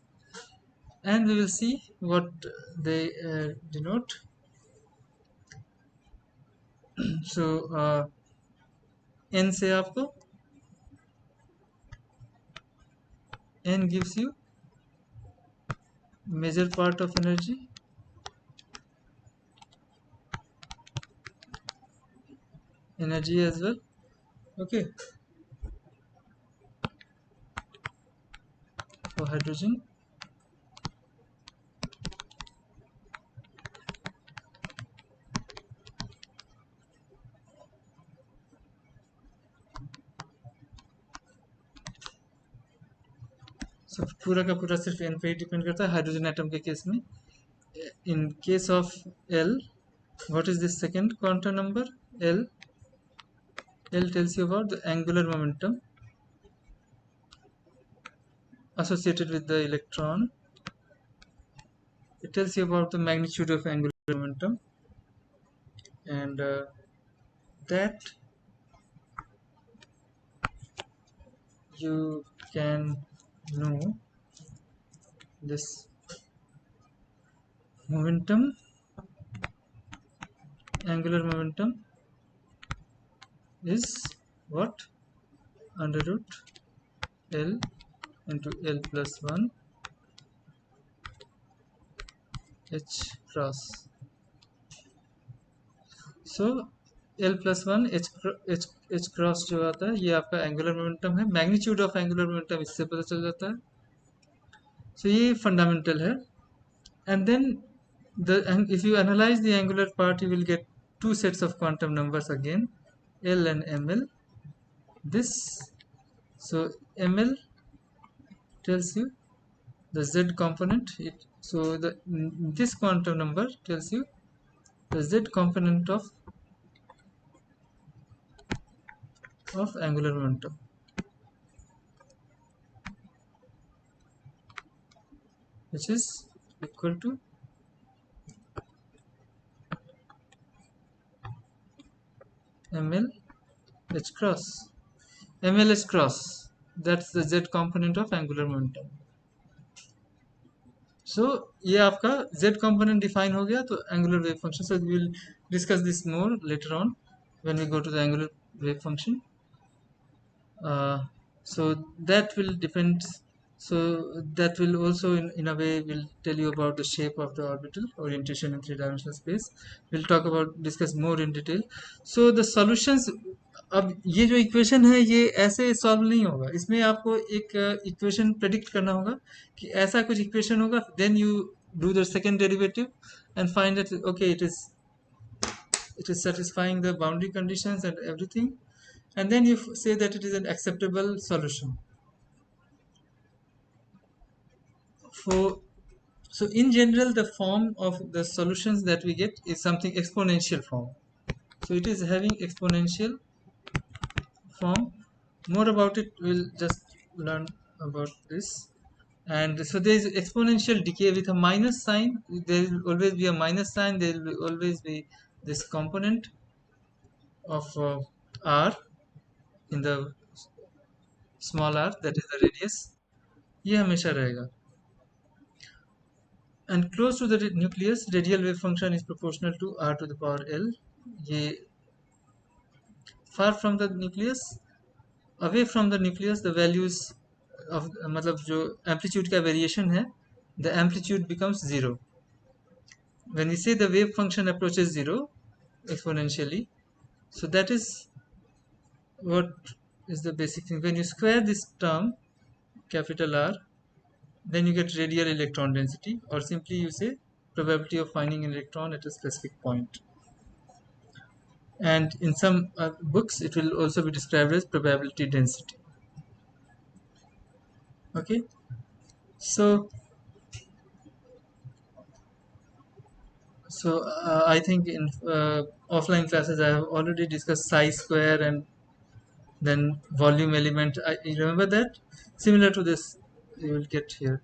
and we will see what they denote. So n से आपको, n gives you major part of energy as well. Okay, for hydrogen. So पूरा का पूरा सिर्फ n पे ही depend करता है hydrogen atom के केस में. In case of L, what is this second quantum number? L. L tells you about the angular momentum associated with the electron. It tells you about the magnitude of angular momentum, and that you can know this momentum, angular momentum, is what? Under root L into L plus 1 H cross. So L plus 1 H cross जो आता है ये आपका angular momentum है. Magnitude of angular momentum इससे पता चल जाता है. So ये फंडामेंटल है. And then if you analyze the angular part, you will get two sets of quantum numbers again, L and ml. This, so ml tells you the z component. So this quantum number tells you the z component of angular momentum, which is equal to ml h cross. ml h cross, that's the z component of angular momentum. So ये आपका z component define हो गया. तो angular wave function, so we will discuss this more later on when we go to the angular wave function. So that will depend, so that will also in a way will tell you about the shape of the orbital, orientation in three-dimensional space. We'll talk about, discuss more in detail. So the solutions, अब ये जो equation है ये ऐसे solve नहीं होगा. इसमें आपको एक इक्वेशन प्रेडिक्ट करना होगा कि ऐसा कुछ इक्वेशन होगा. Then you do the second derivative and find that okay, it is satisfying the boundary conditions and everything, and then you say that it is an acceptable solution for. So in general the form of the solutions that we get is something exponential form. So it is having exponential form. More about it we'll just learn about this. And so there is exponential decay with a minus sign. There will always be a minus sign. There will always be this component of r in the small r, that is the radius. ये हमेशा रहेगा. And close to the nucleus, radial wave function is proportional to r to the power l. ये far from the nucleus, away from the nucleus, the values of मतलब जो amplitude का variation है, the amplitude becomes zero. when we say the wave function approaches zero exponentially, so that is what is the basic thing. When you square this term, capital R, then you get radial electron density, or simply you say probability of finding an electron at a specific point. And in some books, it will also be described as probability density. Okay, so I think in offline classes I have already discussed psi square and then volume element. You remember that? Similar to this, you will get here.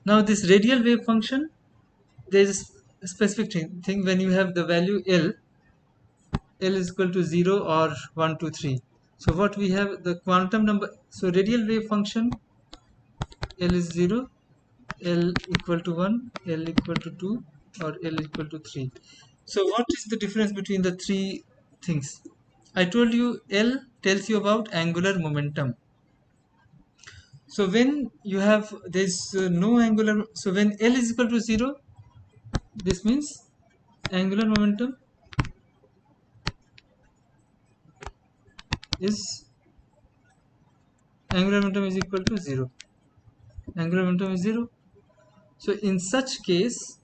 Now this radial wave function, there is a specific thing when you have the value L is equal to 0 or 1, 2, 3. So what we have, the quantum number, so radial wave function, L is 0, L equal to 1, L equal to 2, or L equal to 3. So what is the difference between the three things? I told you L tells you about angular momentum. So when you have this no angular, so when L is equal to 0, this means angular momentum is equal to 0. Angular momentum is 0. So in such case,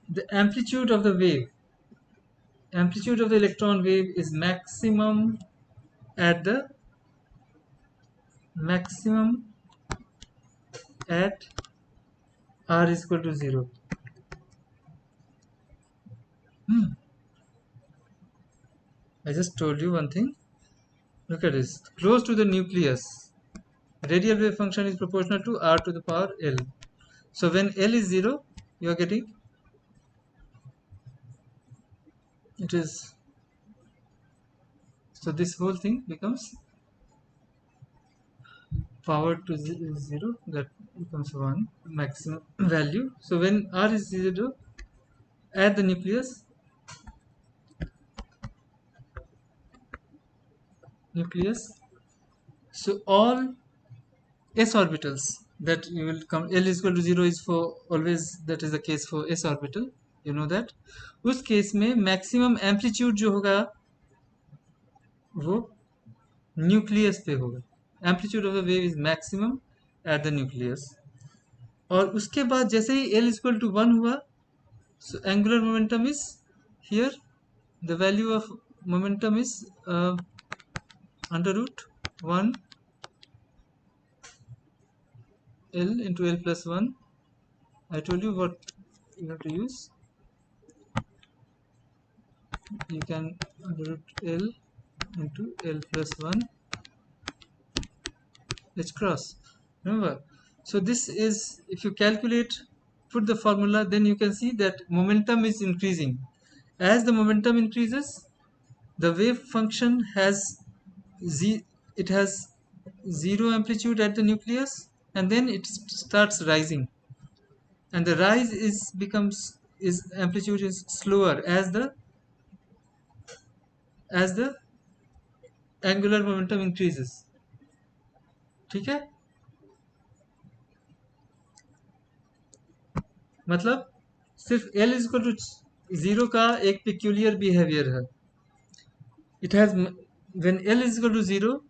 the amplitude of the electron wave is maximum at the maximum at r is equal to 0. I just told you one thing. Look at this. Close to the nucleus, radial wave function is proportional to r to the power L. So when L is 0, you are getting, it is, so this whole thing becomes power to 0, that becomes 1 maximum value. So when r is 0 at the nucleus, so all s orbitals that you will come, L is equal to 0 is for always, that is the case for s orbital, you know that. उस case में maximum amplitude जो होगा वो nucleus पे होगा. Amplitude of the wave is maximum at the nucleus. और उसके बाद जैसे ही L इक्वल टू 1 हुआ, so angular momentum is here, the value of momentum is under root 1 L into L plus 1. I told you what you have to use. You can under root L into L plus 1 H cross. Remember, so this is, if you calculate, put the formula, then you can see that momentum is increasing. As the momentum increases, the wave function has it has 0 amplitude at the nucleus, and then it starts rising, and the rise is amplitude is slower as the angular momentum increases. ठीक है, मतलब सिर्फ L is equal to 0 का एक peculiar behavior है. It has, when L is equal to 0,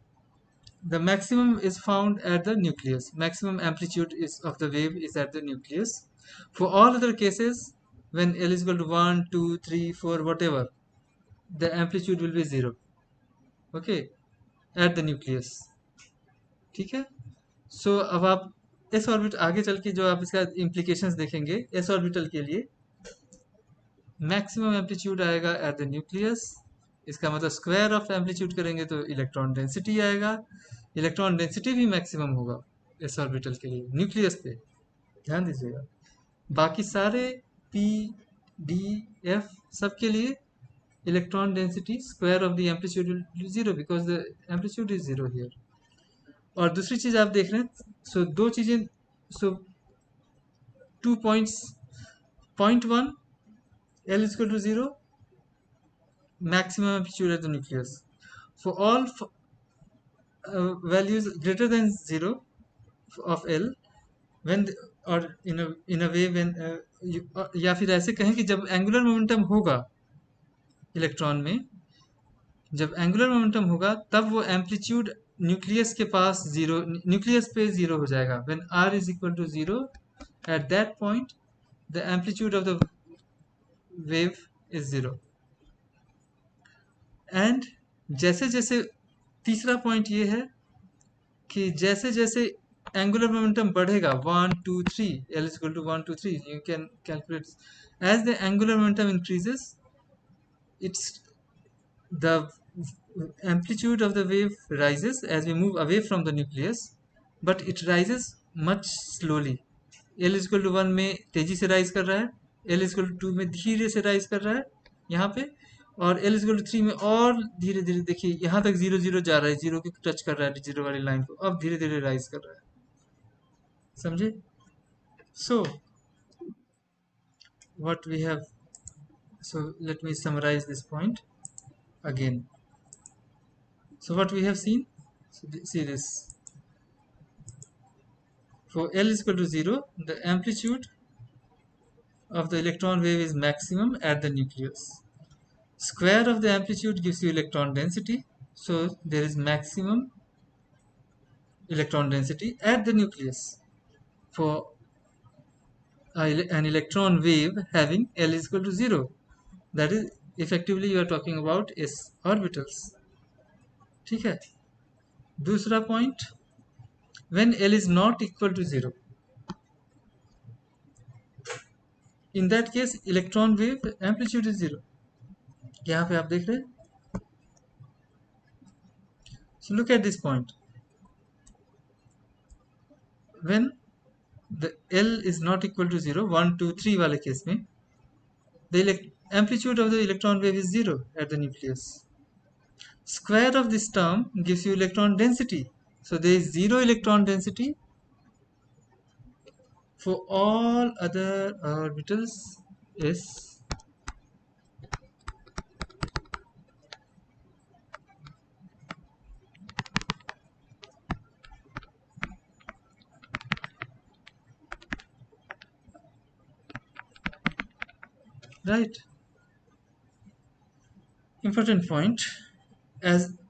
the maximum is found at the nucleus. Maximum amplitude is of the wave is at the nucleus. For all other cases, when L is equal to 1, 2, 3, 4, whatever, the amplitude will be 0. Okay, at the nucleus. ठीक है. सो अब आप S orbit आगे चल के जो आप इसका इम्प्लीकेशंस देखेंगे, एस ऑर्बिटल के लिए मैक्सिमम एम्पलीट्यूड आएगा एट द न्यूक्लियस. इसका मतलब स्क्वायर ऑफ एम्पलीट्यूड करेंगे तो इलेक्ट्रॉन डेंसिटी आएगा. इलेक्ट्रॉन डेंसिटी भी मैक्सिमम होगा एस ऑर्बिटल के लिए न्यूक्लियस पे, ध्यान दीजिएगा. बाकी सारे पी डी एफ सब के लिए electron density square of the amplitude will zero because the amplitude is zero here. और दूसरी चीज आप देख रहे हैं, सो दो चीजें, सो 2 points, point 1 L is equal to 0, maximum amplitude at the nucleus. For all values greater than 0 of L, when और इन अ वे व्हेन या फिर ऐसे कहें कि जब एंगुलर मोमेंटम होगा इलेक्ट्रॉन में, जब एंगुलर मोमेंटम होगा तब वो एम्पलीट्यूड न्यूक्लियस के पास जीरो, न्यूक्लियस पे जीरो हो जाएगा। When r is equal to zero, at that point the amplitude of the wave is zero. And जैसे जैसे, तीसरा पॉइंट ये है कि जैसे जैसे एंगुलर मोमेंटम बढ़ेगा, 1 2 3, l is equal to 1 2 3, you can calculate, as the angular momentum increases, it's the amplitude of the wave rises as we move away from the nucleus, but it rises much slowly. L is equal to 1 में तेजी से rise कर रहा है, L is equal to 2 में धीरे से rise कर रहा है यहाँ पे, और L is equal to 3 में और धीरे धीरे, देखिए यहाँ तक जीरो जीरो जा रहा है, जीरो की टच कर रहा है जीरो वाली लाइन को, अब धीरे धीरे राइज कर रहा है। समझे? So what we have, so let me summarize this point again. So what we have seen, so see this, for L is equal to 0, the amplitude of the electron wave is maximum at the nucleus. Square of the amplitude gives you electron density, so there is maximum electron density at the nucleus for an electron wave having L is equal to 0. That is, effectively you are talking about s orbitals. ठीक है? दूसरा point, when L is not equal to 0, in that case electron wave amplitude is 0. यहाँ पे आप देख रहे हैं? So look at this point. When the L is not equal to 0, 1 2 3 वाले केस में, the amplitude of the electron wave is 0 at the nucleus. Square of this term gives you electron density. So there is 0 electron density for all other orbitals S. Right? Important point.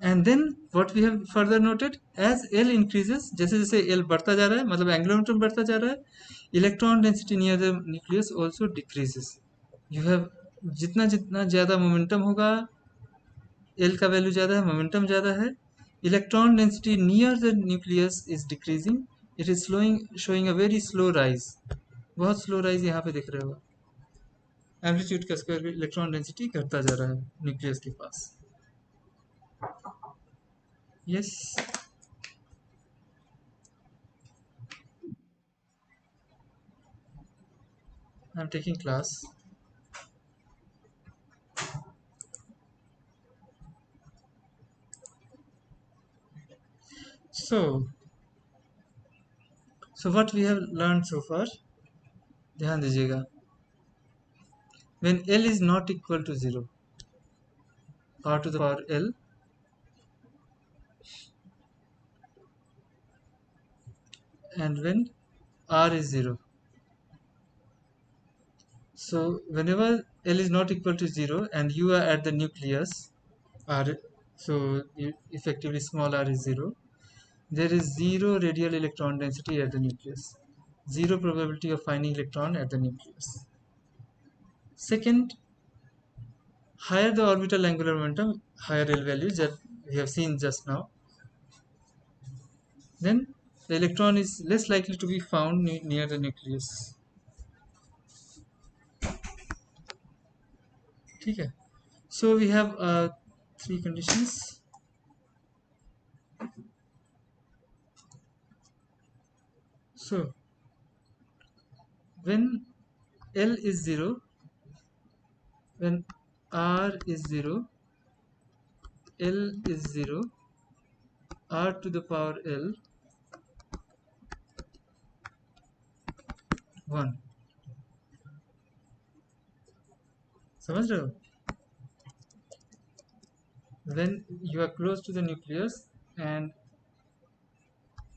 And then what we have further noted, as L increases, जैसे जैसे L बढ़ता जा रहा है, मतलब angular momentum बढ़ता जा रहा है, electron density near the nucleus also decreases. You have, जितना जितना ज़्यादा मोमेंटम होगा, L का वैल्यू ज़्यादा है, मोमेंटम ज़्यादा है, electron density near the nucleus is decreasing, it is showing a very slow rise, बहुत स्लो राइज यहाँ पे दिख रहे हो। एम्पलीट्यूड का स्क्वायर, इलेक्ट्रॉन डेंसिटी घटता जा रहा है न्यूक्लियस के पास। Yes, I am taking class. So what we have learned so far, ध्यान दीजिएगा, when L is not equal to 0, r to the power L, and when r is 0, so whenever L is not equal to 0 and you are at the nucleus, r, so effectively small r is 0, there is 0 radial electron density at the nucleus, 0 probability of finding electron at the nucleus. Second, higher the orbital angular momentum, higher L values that we have seen just now, then the electron is less likely to be found near the nucleus. ठीक है? So we have 3 conditions. So when L is 0, when R is 0, L is 0, R to the power L 1. समझ रहे हो? When you are close to the nucleus and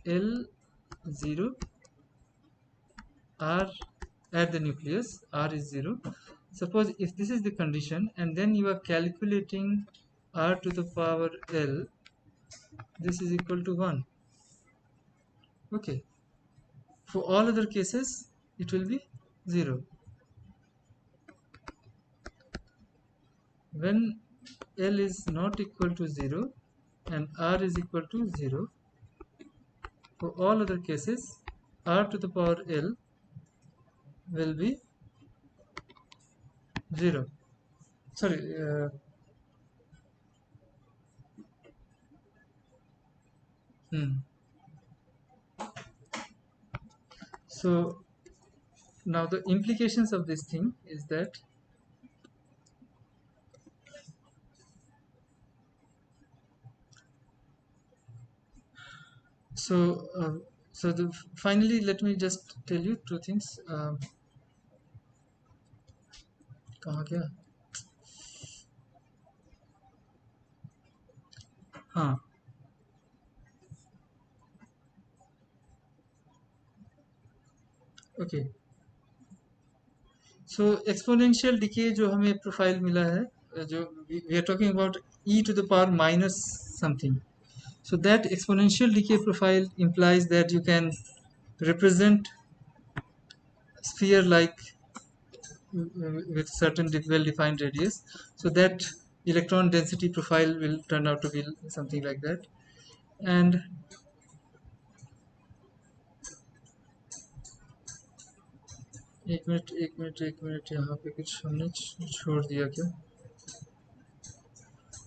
L 0, r at the nucleus, r is 0. Suppose if this is the condition and then you are calculating r to the power l, this is equal to 1. Okay. For all other cases, it will be 0. When L is not equal to 0 and R is equal to 0, for all other cases, R to the power L will be 0. Sorry, hmm. So now the implications of this thing is that so finally let me just tell you two things. कहाँ गया? हाँ, okay. So exponential decay जो हमें profile मिला है, जो we are talking about e to the power minus something. So that exponential decay profile implies that you can represent sphere like with certain well-defined radius. So that electron density profile will turn out to be something like that. And एक minute यहाँ पे कुछ हमने छोड़ दिया क्या?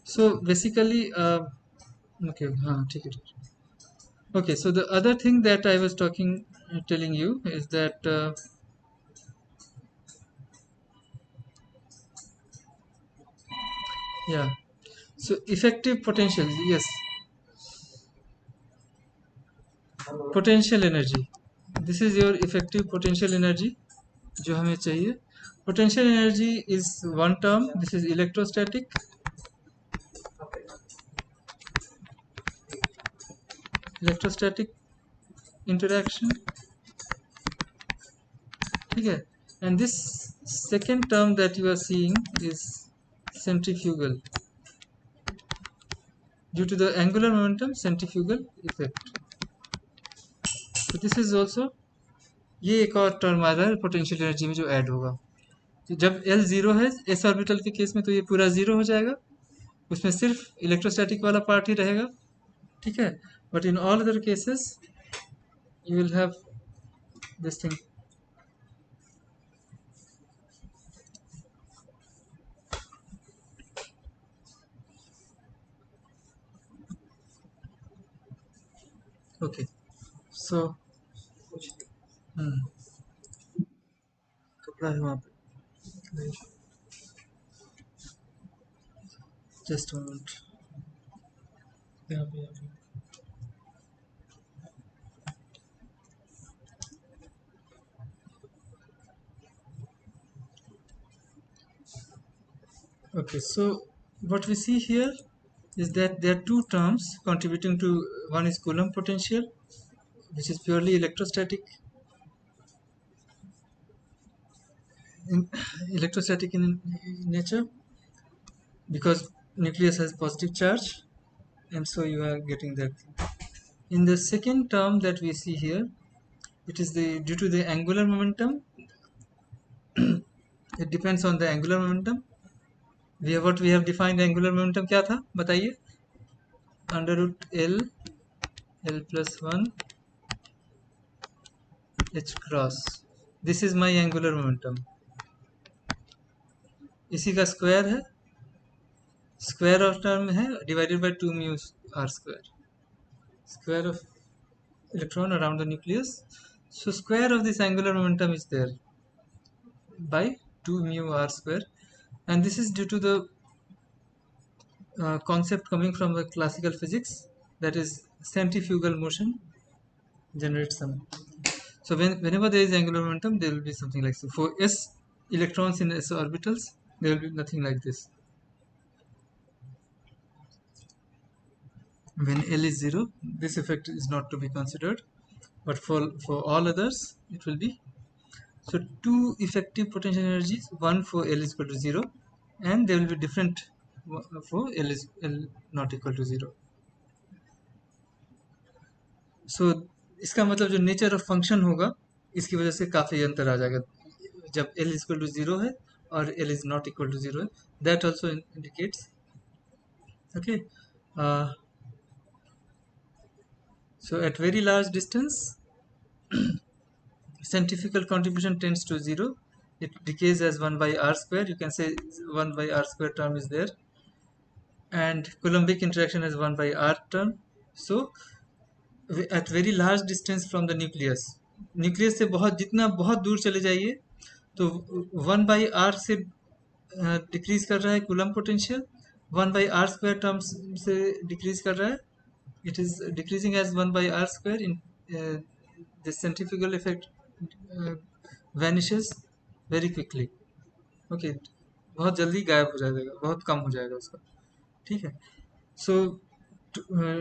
So basically, okay, हाँ ठीक है ठीक है. Okay, so the other thing that I was telling you is that yeah. So effective potential, yes, potential energy. This is your effective potential energy, जो हमें चाहिए. Potential energy is one term. This is electrostatic interaction. ठीक है. And this second term that you are seeing is centrifugal. Due to the angular momentum, centrifugal effect. So this is also, ये एक और term आ रहा है potential energy में जो add होगा. तो जब L जीरो है एस ऑर्बिटल के केस में तो ये पूरा जीरो हो जाएगा, उसमें सिर्फ इलेक्ट्रोस्टैटिक वाला पार्ट ही रहेगा. ठीक है. But in all other cases you will have this thing. Okay. So कपड़ा है वहाँ पे, जस्ट मोमेंट. यहाँ पे okay. So what we see here is that there are two terms contributing to, one is Coulomb potential, which is purely electrostatic in, electrostatic in nature, because nucleus has positive charge, and so you are getting that. In the second term that we see here, it is the due to the angular momentum. It depends on the angular momentum. What we have defined angular momentum क्या था बताइए? Under root L plus 1 H cross. This is my angular momentum. इसी का square है, square of term है divided by 2 mu r square, square of electron around the nucleus. So square of this angular momentum is there by 2 mu r square, and this is due to the concept coming from the classical physics, that is centrifugal motion generates some. So whenever there is angular momentum, there will be something like so. For s electrons in s orbitals, there will be nothing like this. When L is 0, this effect is not to be considered, but for all others it will be So two effective potential energies, one for L is equal to 0, and they will be different for L not equal to 0. So इसका मतलब जो nature of function होगा, इसकी वजह से काफ़ी अंतर आ जाएगा जब L is equal to 0 है और L is not equal to 0 है. That also indicates, okay. uh, so at very large distance, centrifugal contribution tends to 0. It decays as 1 by r square. You can say 1 by r square term is there, and Coulombic interaction is 1 by r term. So at very large distance from the nucleus से बहुत जितना बहुत दूर चले जाइए, तो 1 by r से decrease कर रहा है coulomb potential, 1 by r square terms से डिक्रीज कर रहा है. It is decreasing as 1 by r square. In the centrifugal effect vanishes very quickly. Okay, बहुत जल्दी गायब हो जाएगा, बहुत कम हो जाएगा उसका. ठीक है. So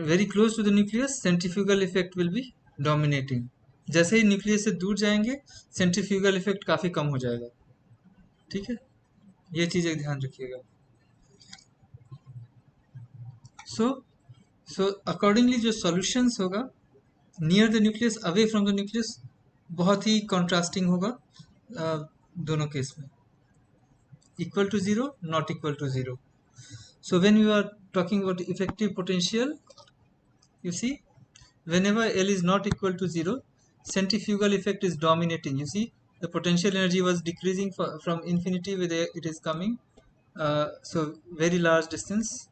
very close to the nucleus, centrifugal effect will be dominating. जैसे ही न्यूक्लियस से दूर जाएंगे, सेंट्रीफ्यूगल इफेक्ट काफी कम हो जाएगा. ठीक है, ये चीज एक ध्यान रखिएगा. सो अकॉर्डिंगली जो सॉल्यूशंस होगा near the nucleus, away from the nucleus, बहुत ही कॉन्ट्रास्टिंग होगा दोनों केस में. Equal to zero, not equal to zero. So when you are talking about effective potential, you see, whenever L is not equal to 0, centrifugal effect is dominating. You see, the potential energy was decreasing from infinity where it is coming. So very large distance.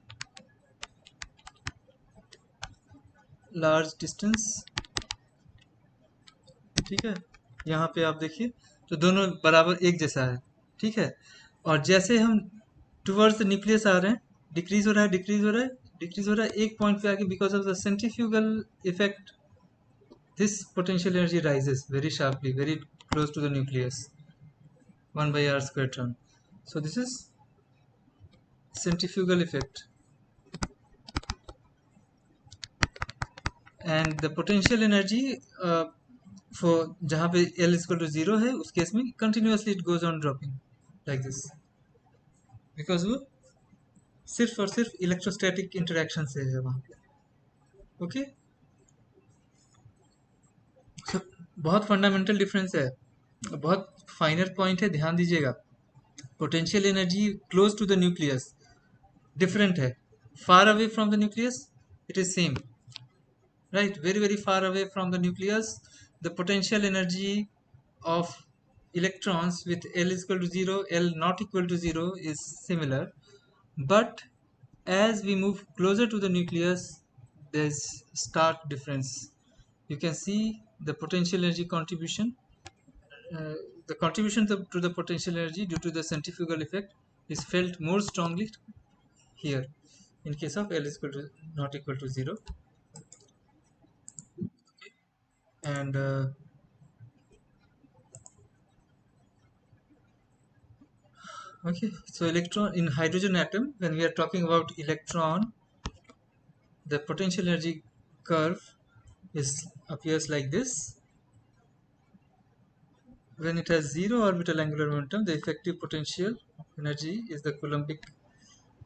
ठीक है, यहाँ पे आप देखिए तो दोनों बराबर एक जैसा है. ठीक है, और जैसे हम टुवर्ड्स द न्यूक्लियस आ रहे हैं, डिक्रीज हो रहा है, डिक्रीज हो रहा है, डिक्रीज हो रहा है, एक पॉइंट पे आके because of the centrifugal effect this potential energy rises very sharply, very close to the nucleus, 1 by r square term. So this is centrifugal effect, and the potential energy for जहाँ पे L is equal to 0 है, उस case में continuously it goes on dropping like this, because वो सिर्फ और सिर्फ electrostatic interaction से है वहाँ पे. ओके, so, बहुत फंडामेंटल डिफरेंस है, बहुत फाइनर पॉइंट है, ध्यान दीजिएगा. Potential energy close to the nucleus different है, far away from the nucleus it is same, right? Very far away from the nucleus, the potential energy of electrons with L is equal to 0, L not equal to 0 is similar. But as we move closer to the nucleus, there's stark difference. You can see the potential energy contribution, uh, the contribution to the potential energy due to the centrifugal effect is felt more strongly here in case of L is equal to not equal to 0. And okay, so electron in hydrogen atom, when we are talking about electron, the potential energy curve is appears like this. When it has zero orbital angular momentum, the effective potential energy is the Coulombic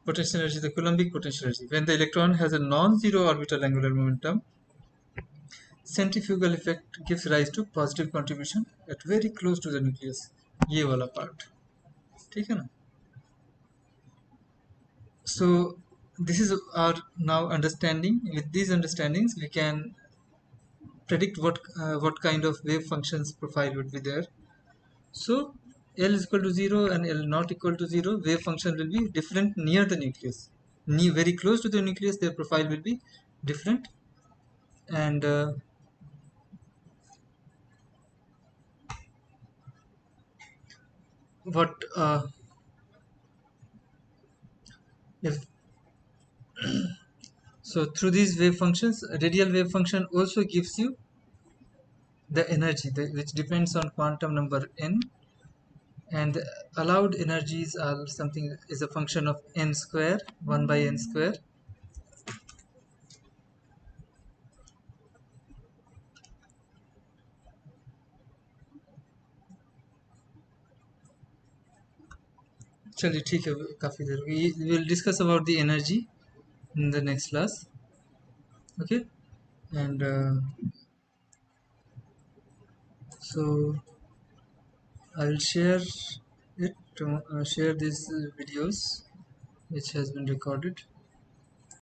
potential energy, the Coulombic potential energy. When the electron has a non-zero orbital angular momentum, centrifugal effect gives rise to positive contribution at very close to the nucleus. ये वाला part, ठीक है ना? So this is our now understanding. With these understandings, we can predict what kind of wave functions profile would be there. So L is equal to 0 and L not equal to 0, wave function will be different near the nucleus. Very close to the nucleus, their profile will be different. And what if so through these wave functions, radial wave function also gives you the energy which depends on quantum number n, and the allowed energies are something is a function of n square, 1 by n square. चलिए ठीक है, काफ़ी देर we will discuss about the energy in the next class. Okay. And so I will share these videos which has been recorded.